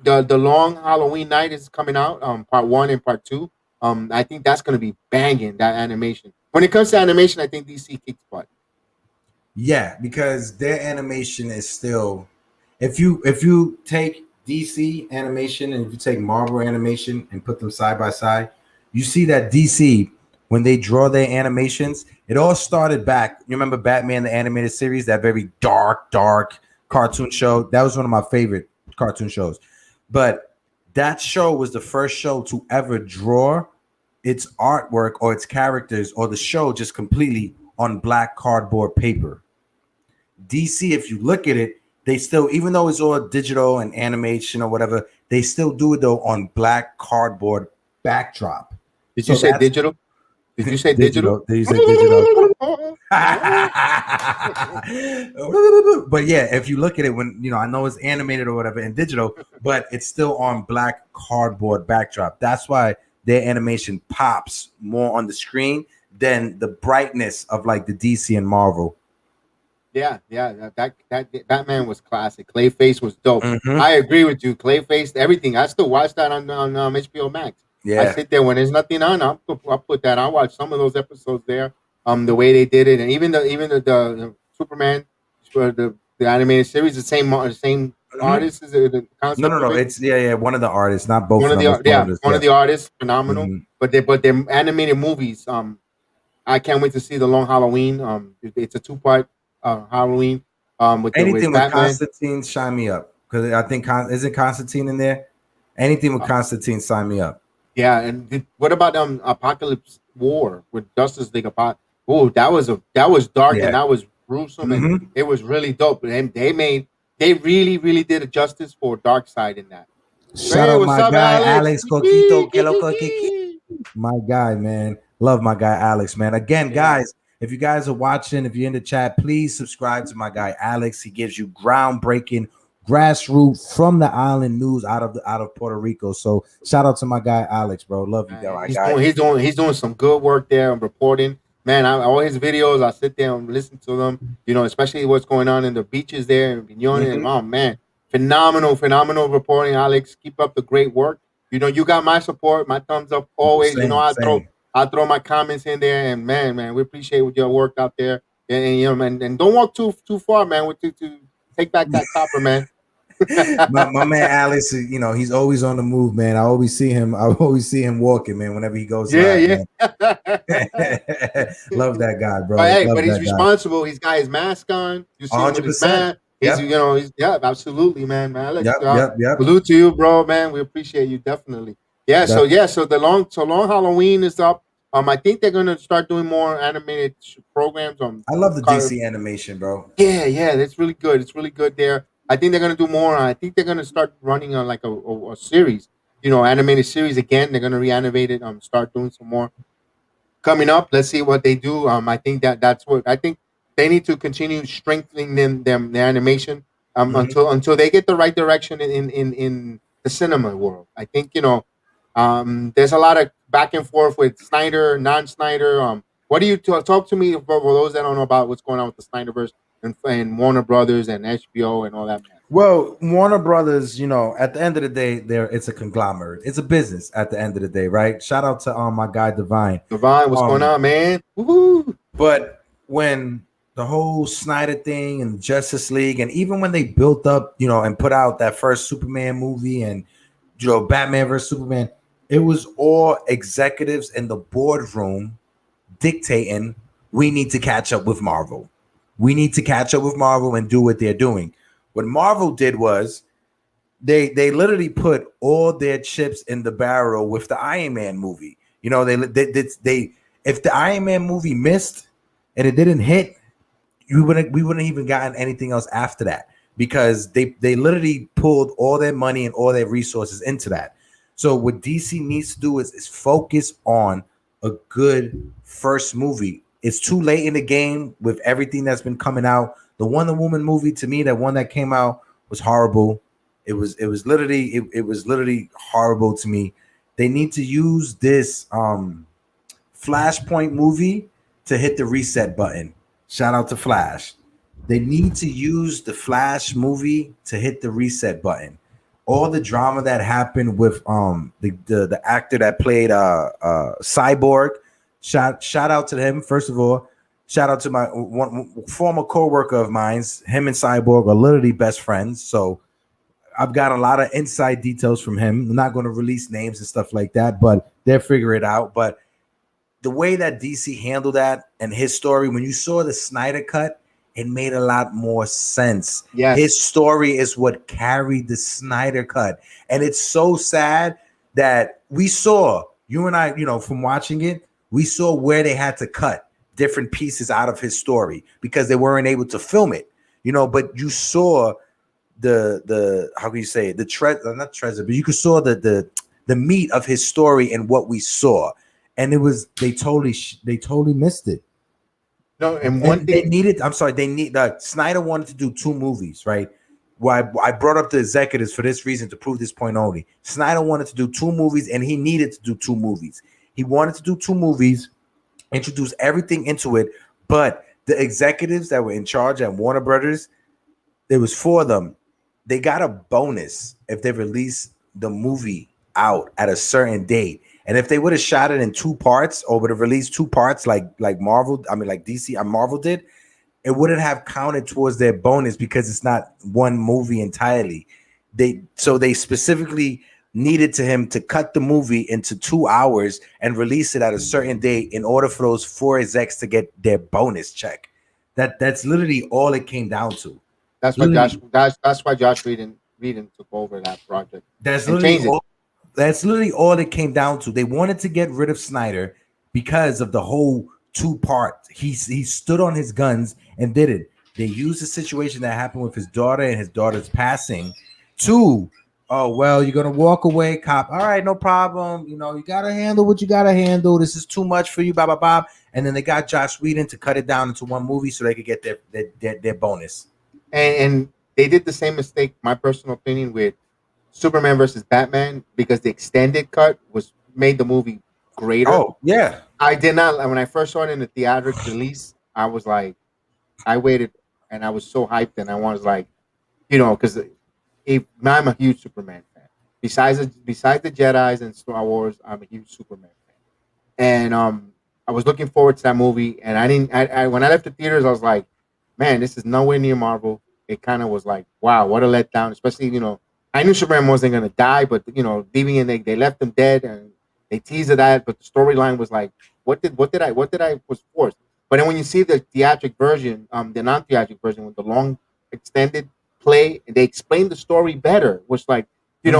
The long Halloween night is coming out, part 1 and part 2. I think that's gonna be banging, that animation. When it comes to animation, I think DC kicks butt. Yeah, because their animation is still, if you take DC animation and if you take Marvel animation and put them side by side, you see that DC, when they draw their animations, it all started back. You remember Batman, the animated series, that very dark cartoon show? That was one of my favorite cartoon shows. But that show was the first show to ever draw its artwork or its characters or the show just completely on black cardboard paper. DC, if you look at it, they still, even though it's all digital and animation or whatever, they still do it though on black cardboard backdrop. Did you say digital? Did you say digital? Did you say digital? But yeah, if you look at it, when I know it's animated or whatever in digital, but it's still on black cardboard backdrop. That's why their animation pops more on the screen than the brightness of like the DC and Marvel. Yeah, that Batman was classic. Clayface was dope. Mhm. I agree with you. Clayface, everything. I still watch that on HBO Max. Yeah. I sit there when there's nothing on. I'll put that. I watch some of those episodes there. The way they did it, and even the Superman, the animated series, the same artist is the concept. No. It's one of the artists, not both. One of the artists, phenomenal. Mhm. But their animated movies. I can't wait to see the Long Halloween. It's a 2-part Halloween. With Anything with Batman. Constantine, sign me up, because I think isn't Constantine in there? Anything with Constantine, sign me up. Yeah, and what about Apocalypse War with Justice League? Oh, that was dark, and that was gruesome, and it was really dope. And they really, really did a justice for Darkseid in that. Shout out my guy Alex Coquito. My guy, man. Love my guy Alex, man. Again, guys, if you guys are watching, if you're in the chat, please subscribe to my guy Alex. He gives you groundbreaking, grassroots from the island news out of Puerto Rico. So shout out to my guy Alex, bro. Love you, guy. He's doing some good work there and reporting. Man, all his videos, I sit there and listen to them. Especially what's going on in the beaches there in Piñones. And oh man, phenomenal reporting, Alex. Keep up the great work. You got my support, my thumbs up always. Same. I throw my comments in there, and man, we appreciate your work out there. And don't walk too far, man. To take back that copper, man. my man Alex, he's always on the move, man. I always see him walking, man, whenever he goes live, love that guy, bro. But he's responsible. He's got his mask on. You see him with his mask. He's absolutely, man. Alex, salute to you, bro, man. We appreciate you definitely. So the long Halloween is up. I think they're gonna start doing more animated programs. I love the DC animation, bro. Yeah, that's really good. It's really good there. I think they're gonna do more. I think they're gonna start running on like a series, animated series again. They're gonna reanimate it. Start doing some more coming up. Let's see what they do. I think that's what I think they need to continue strengthening their animation until they get the right direction in the cinema world. I think there's a lot of back and forth with Snyder, non-Snyder. What do you talk to me for those that don't know about what's going on with the Snyderverse and Warner Brothers and HBO and all that? Well, Warner Brothers, at the end of the day, it's a conglomerate. It's a business at the end of the day, right? Shout out to my guy Divine. Divine, what's going on, man? Woo-hoo. But when the whole Snyder thing and Justice League, and even when they built up, and put out that first Superman movie and Batman versus Superman, it was all executives in the boardroom dictating, we need to catch up with Marvel. We need to catch up with Marvel and do what they're doing. What Marvel did was they literally put all their chips in the barrel with the Iron Man movie. They if the Iron Man movie missed and it didn't hit, we wouldn't even gotten anything else after that, because they literally pulled all their money and all their resources into that. So what DC needs to do is focus on a good first movie. It's too late in the game with everything that's been coming out. The Wonder Woman movie, to me, that one that came out was horrible. It was literally horrible to me. They need to use this Flashpoint movie to hit the reset button. Shout out to Flash. They need to use the Flash movie to hit the reset button. All the drama that happened with the actor that played Cyborg, shout out to him. First of all, shout out to my one former co-worker of mine. Him and Cyborg are literally best friends. So I've got a lot of inside details from him. I'm not going to release names and stuff like that, but they'll figure it out. But the way that DC handled that and his story, when you saw the Snyder cut, it made a lot more sense. Yes. His story is what carried the Snyder cut. And it's so sad that we saw, you and I, from watching it, we saw where they had to cut different pieces out of his story because they weren't able to film it, but you saw the how can you say it? Not treasure, but you could saw the meat of his story and what we saw, and it was they totally missed it. No, and one thing they needed. I'm sorry, Snyder wanted to do 2 movies, right? Why I brought up the executives for this reason, to prove this point only. Snyder wanted to do 2 movies, and he needed to do 2 movies. He wanted to do 2 movies, introduce everything into it, but the executives that were in charge at Warner Brothers, there was 4 of them. They got a bonus if they released the movie out at a certain date. And if they would have shot it in 2 parts, or would have released 2 parts like Marvel, like DC and Marvel did, it wouldn't have counted towards their bonus because it's not one movie entirely. They specifically needed him to cut the movie into 2 hours and release it at a certain date in order for those 4 execs to get their bonus check. That's literally all it came down to. That's why Josh Whedon took over that project. That's literally all it came down to. They wanted to get rid of Snyder because of the whole 2-part. He stood on his guns and did it. They used the situation that happened with his daughter and his daughter's passing to, oh, well, you're gonna walk away, cop. All right, no problem. You gotta handle what you gotta handle. This is too much for you, blah blah blah. And then they got Josh Whedon to cut it down into 1 movie so they could get their bonus. And they did the same mistake, my personal opinion, with Superman versus Batman, because the extended cut made the movie greater. Oh yeah, I did not. When I first saw it in the theatrical release, I was like, I waited, and I was so hyped, and I was like, because I'm a huge Superman fan. Besides the Jedi's and Star Wars, I'm a huge Superman fan, and I was looking forward to that movie, and I didn't. When I left the theaters, I was like, man, this is nowhere near Marvel. It kind of was like, wow, what a letdown. Especially, I knew Superman wasn't gonna die, but leaving in, they left him dead, and they teased that, but the storyline was like, what did I was forced. But then when you see the theatric version, the non-theatric version with the long extended play, they explained the story better. Was like, it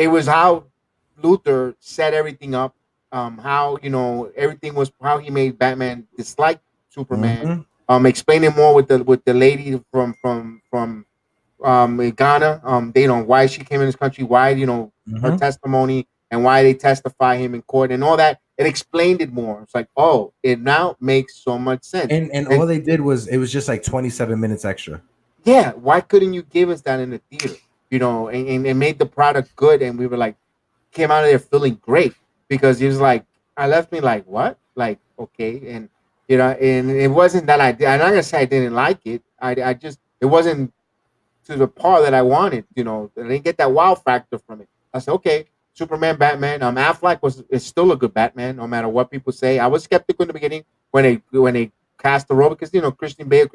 was how Luthor set everything up, how everything was, how he made Batman dislike Superman. Explaining more with the lady from Ghana, why she came in this country, why her testimony, and why they testify him in court and all that. It explained it more. It's like, oh, it now makes so much sense. And all they did was, it was just like 27 minutes extra. Yeah, why couldn't you give us that in the theater? And it made the product good, and we were like, came out of there feeling great, because it was like, I left me like, what? Like, okay, and and it wasn't that I'm not gonna say I didn't like it. I just, it wasn't to the par that I wanted. I didn't get that wow factor from it. I said, okay, Superman, Batman. Affleck is still a good Batman, no matter what people say. I was skeptical in the beginning when they cast the role, because Christian Bale.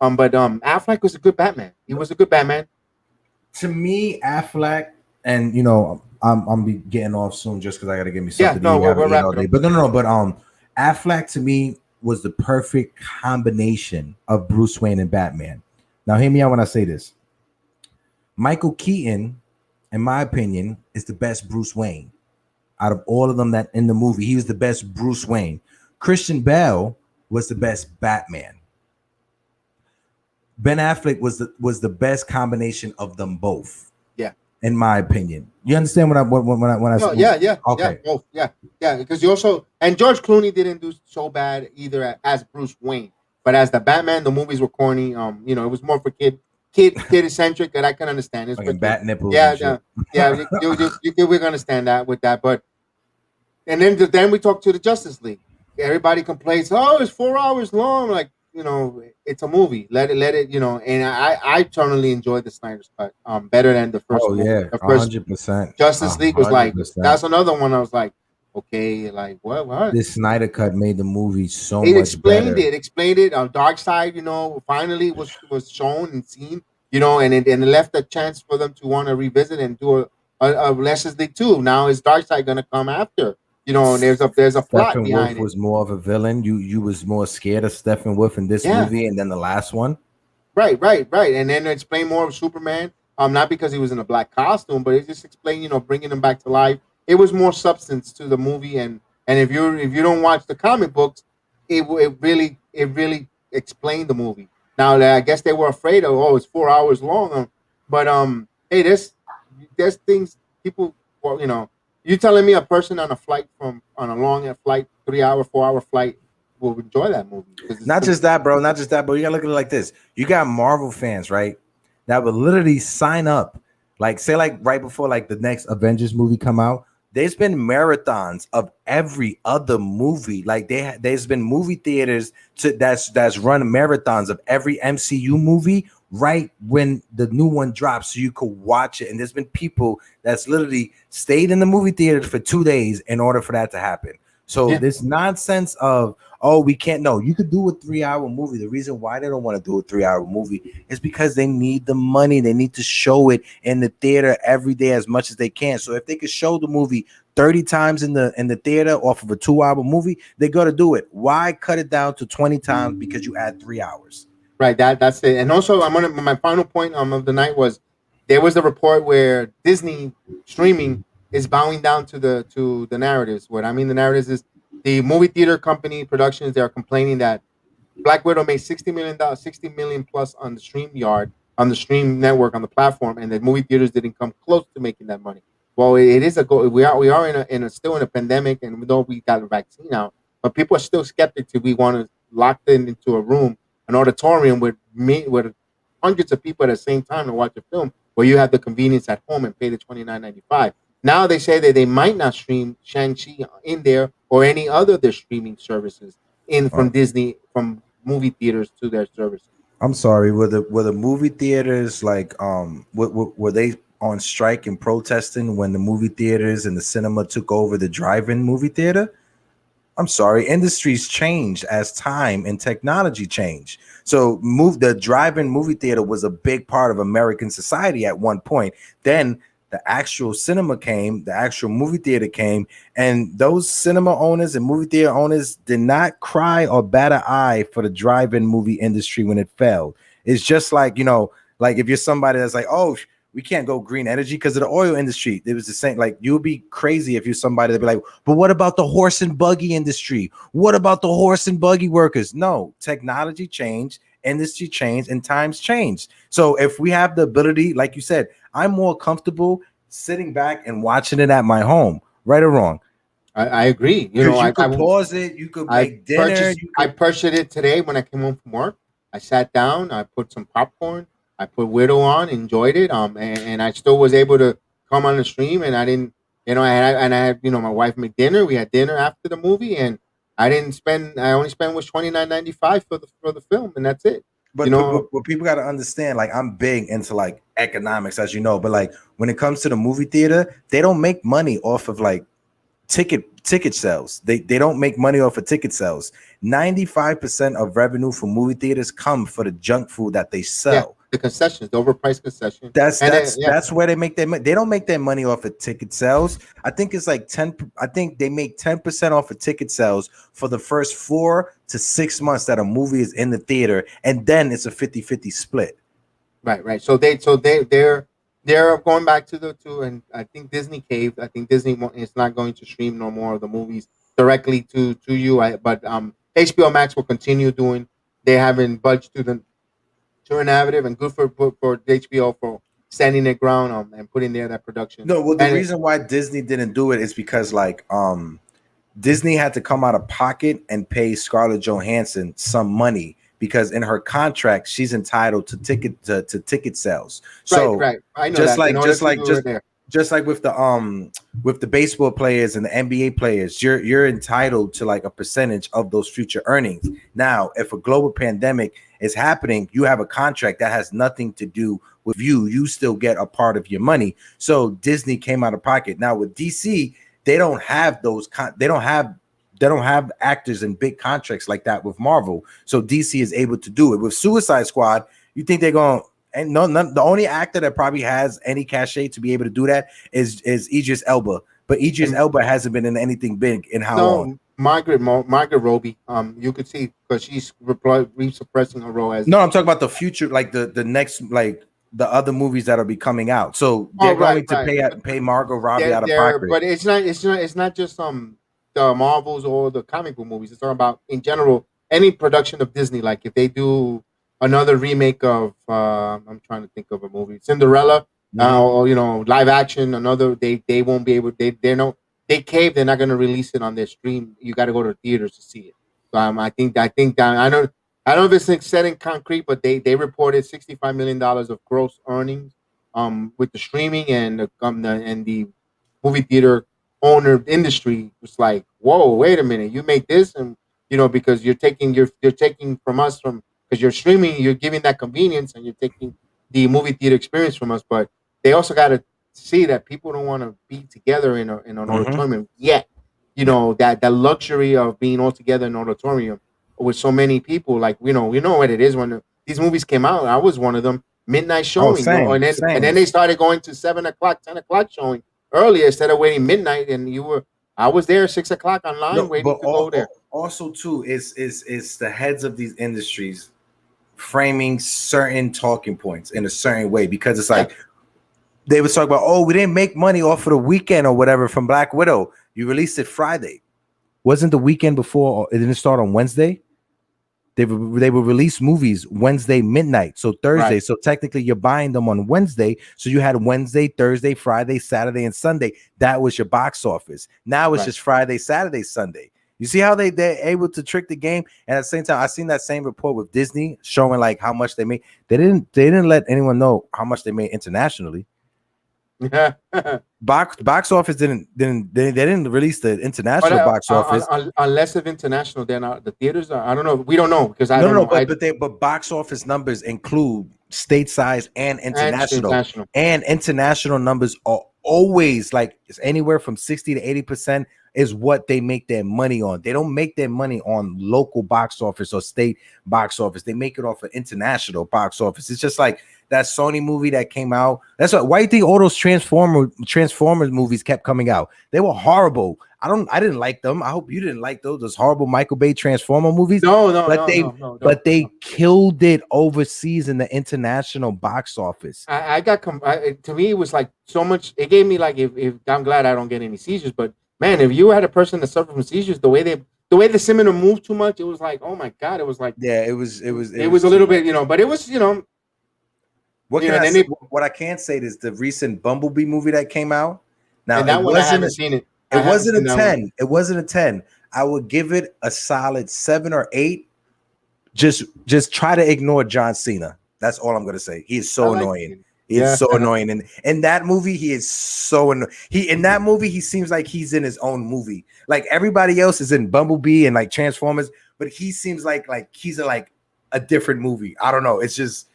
But Affleck was a good Batman. He was a good Batman. To me, Affleck, and I'm be getting off soon just because I got to get me something. Yeah, we're wrapping up. But no. Affleck to me was the perfect combination of Bruce Wayne and Batman. Now, hear me out when I say this. Michael Keaton, in my opinion, is the best Bruce Wayne out of all of them that in the movie. He was the best Bruce Wayne. Christian Bale was the best Batman. Ben Affleck was the best combination of them both. Yeah, in my opinion. You understand when I say? Yeah. Okay. Yeah, both. Yeah. Because you also, and George Clooney didn't do so bad either as Bruce Wayne, but as the Batman, the movies were corny. It was more for kid eccentric, that I can understand. It's like bat nipples. Yeah. You can understand that with that, but and then we talk to the Justice League. Everybody complains, oh, it's 4 hours long. Like, it's a movie. Let it. And I totally enjoyed the Snyder's cut better than the first. Oh yeah, 100%. Justice League was like, that's another one. I was like, okay, like what? This Snyder cut made the movie so much better. It explained it. Dark Side, finally was shown and seen. And it left a chance for them to want to revisit and do a Justice League 2. Now is Dark Side gonna come after? And there's a plot behind it. Was more of a villain. You was more scared of Steppenwolf in this movie, and then the last one. Right. And then explain more of Superman. Not because he was in a black costume, but it just explained, bringing him back to life. It was more substance to the movie, and if you don't watch the comic books, it really explained the movie. Now, I guess they were afraid of, oh, it's 4 hours long. But hey, there's things people, well, you know, you telling me a person on a flight on a long flight, 3 hour, 4 hour flight will enjoy that movie because Not just that, bro. Not just that, but you gotta look at it like this. You got Marvel fans, right? That would literally sign up, like say, like right before like the next Avengers movie come out. There's been marathons of every other movie. Like there's been movie theaters that's run marathons of every MCU movie right when the new one drops, so you could watch it. And there's been people that's literally stayed in the movie theater for 2 days in order for that to happen. So this nonsense of, oh, we can't. No, you could do a 3-hour movie. The reason why they don't want to do a 3-hour movie is because they need the money. They need to show it in the theater every day as much as they can. So if they could show the movie 30 times in the theater off of a 2-hour movie, they got to do it. Why cut it down to 20 times because you add 3 hours? Right. That's it. And also, my final point of the night was there was a report where Disney streaming is bowing down to the narratives. What I mean, the narratives is the movie theater company productions. They are complaining that Black Widow made $60 million plus on the stream network, on the platform, and the movie theaters didn't come close to making that money. Well, it is a goal. We are still in a pandemic, and though we got a vaccine out, but people are still skeptical. We want to lock them into a room, an auditorium with hundreds of people at the same time to watch a film, where you have the convenience at home and pay the $29.95. Now they say that they might not stream Shang-Chi in there or any other of their streaming services from Disney, from movie theaters to their services. I'm sorry, were the movie theaters like were they on strike and protesting when the movie theaters and the cinema took over the drive-in movie theater? I'm sorry, industries change as time and technology change. So the drive-in movie theater was a big part of American society at one point. Then the actual cinema came, the actual movie theater came, and those cinema owners and movie theater owners did not cry or bat an eye for the drive-in movie industry when it failed. It's just like, you know, like if you're somebody that's like, oh, we can't go green energy because of the oil industry. It was the same. Like, you'd be crazy if you're somebody that'd be like, but what about the horse and buggy industry? What about the horse and buggy workers? No, technology changed, industry changed, and times changed. So if we have the ability, like you said, I'm more comfortable sitting back and watching it at my home, right or wrong. I agree. You know, you could pause it. You could make dinner. I purchased it today when I came home from work. I sat down. I put some popcorn. I put Widow on, enjoyed it. And I still was able to come on the stream, and I didn't, you know, I had, you know, my wife made dinner. We had dinner after the movie, and I only spent was $29.95 for the film, and that's it. But, you know, but people got to understand, like, I'm big into like economics, as you know, but like when it comes to the movie theater, they don't make money off of like ticket sales. They don't make money off of ticket sales. 95% of revenue for movie theaters come for the junk food that they sell. Yeah, the concessions, the overpriced concessions. That's where they make their money. They don't make their money off of ticket sales. I think it's like 10. I think they make 10% off of ticket sales for the first 4 to 6 months that a movie is in the theater, and then it's a 50-50 split. Right. So they're going back and I think Disney caved. I think Disney is not going to stream no more of the movies directly to you. But HBO Max will continue doing. They haven't budged to a narrative, and good for HBO for standing their ground and putting there that production. No, well, the reason why Disney didn't do it is because like Disney had to come out of pocket and pay Scarlett Johansson some money, because in her contract she's entitled to ticket sales. So right. I know just that. Just like with the baseball players and the NBA players, you're entitled to like a percentage of those future earnings. Now, if a global pandemic is happening, you have a contract that has nothing to do with you. You still get a part of your money. So Disney came out of pocket. Now with DC, they don't have those. They don't have actors in big contracts like that with Marvel. So DC is able to do it. With Suicide Squad, you think they're going? And the only actor that probably has any cachet to be able to do that is Idris Elba. But Idris Elba hasn't been in anything big in how long? Margaret Robbie. You could see, because she's resuppressing her role as. No, I'm talking about the future, like the next, like the other movies that'll be coming out. So they're going to pay Margot Robbie out of pocket. But it's not just the Marvels or the comic book movies. It's talking about in general any production of Disney. Like if they do another remake of I'm trying to think of a movie, Cinderella, or live action. Another they won't be able. They cave. They're not going to release it on their stream. You got to go to theaters to see it. So I think that I don't know if it's set in concrete, but they reported $65 million of gross earnings with the streaming and the movie theater owner industry. Was like, whoa, wait a minute, you make this, and because you're taking from us, from because you're streaming, you're giving that convenience, and you're taking the movie theater experience from us. But they also got to see that people don't want to be together in an auditorium yet. That luxury of being all together in an auditorium with so many people. Like we know what it is when these movies came out. I was one of them. Midnight showing, and then they started going to 7 o'clock, 10 o'clock showing earlier instead of waiting midnight. And I was there 6 o'clock online waiting to go there. Also, too, is the heads of these industries framing certain talking points in a certain way, because it's like they would talk about, oh, we didn't make money off of the weekend or whatever from Black Widow. You released it Friday. Wasn't the weekend before? It didn't start on Wednesday. They would release movies Wednesday midnight, so Thursday. Right. So technically, you're buying them on Wednesday. So you had Wednesday, Thursday, Friday, Saturday, and Sunday. That was your box office. Now it's just Friday, Saturday, Sunday. You see how they're able to trick the game. And at the same time, I seen that same report with Disney showing like how much they made. They didn't let anyone know how much they made internationally. box office they didn't release the international box office unless of international. Then the theaters are, I don't know, we don't know, because I don't know. But box office numbers include state size and international. And international numbers are always like it's anywhere from 60 to 80% is what they make their money on. They don't make their money on local box office or state box office. They make it off of international box office. It's just like that Sony movie that came out. That's why you think all those Transformers movies kept coming out. They were horrible. I didn't like them. I hope you didn't like those horrible Michael Bay Transformer movies. But they killed it overseas in the international box office. To me, it was like so much. It gave me like, if I'm glad I don't get any seizures, but man, if you had a person that suffered from seizures, the way the cinema moved too much, it was like, oh my God, it was like, it was a little bit, but it was, what I can't say is the recent Bumblebee movie that came out. Now, and that one I haven't seen it. It wasn't a 10. It wasn't a 10. I would give it a solid 7 or 8. Just try to ignore John Cena. That's all I'm gonna say. He is so annoying. He is so annoying. And in that movie, he is so annoying. In that movie, he seems like he's in his own movie. Like everybody else is in Bumblebee and like Transformers, but he seems like he's in like a different movie. I don't know. It's just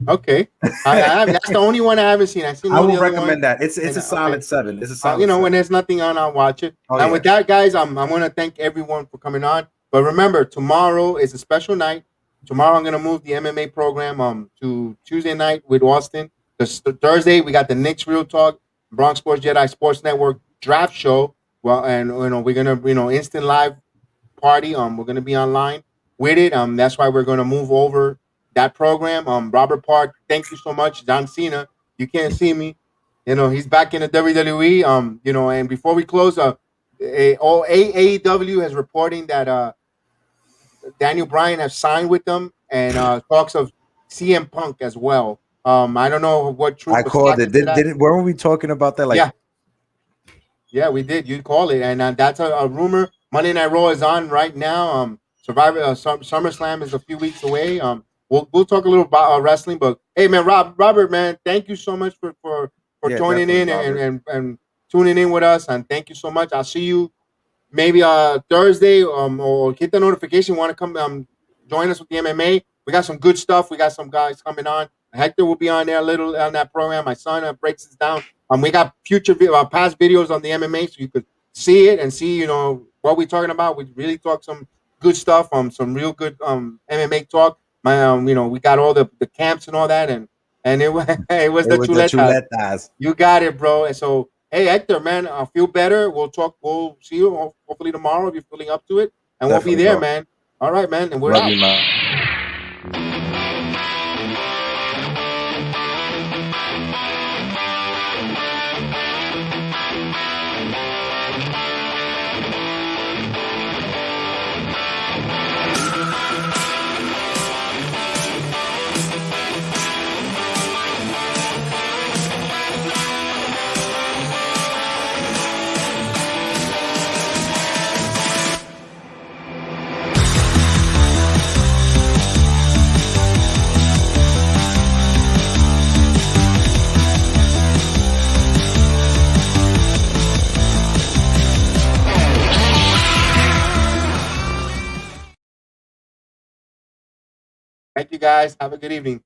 okay. That's the only one I haven't seen. I will recommend that. It's a solid 7. It's a solid. When there's nothing on, I'll watch it. With that, guys, I'm gonna thank everyone for coming on. But remember, tomorrow is a special night. Tomorrow I'm gonna move the MMA program to Tuesday night with Austin. Because Thursday we got the Knicks Real Talk, Bronx Sports Jedi Sports Network draft show. Well, and we're gonna instant live party. We're gonna be online with it. That's why we're gonna move over that program. Robert Park, thank you so much. John Cena, you can't see me. He's back in the WWE. And before we close, AEW has reporting that Daniel Bryan has signed with them, and talks of CM Punk as well. I don't know what truth. I called it. Weren't we talking about that? Like, yeah, we did. You call it, and that's a rumor. Monday Night Raw is on right now. Survivor SummerSlam is a few weeks away. We'll talk a little about wrestling, but hey, man, Robert, man, thank you so much for joining in and tuning in with us, and thank you so much. I'll see you maybe Thursday, or hit the notification. Want to come join us with the MMA? We got some good stuff. We got some guys coming on. Hector will be on there a little on that program. My son breaks this down. We got past videos on the MMA, so you could see it and see what we're talking about. We really talk some good stuff. Some real good MMA talk. We got all the camps and all that, and it was the chuletas. You got it, bro. And so, hey, Hector, man, I feel better. We'll see you hopefully tomorrow if you're feeling up to it, and definitely, we'll be there, man. All right, man, and we're out. Thank you, guys. Have a good evening.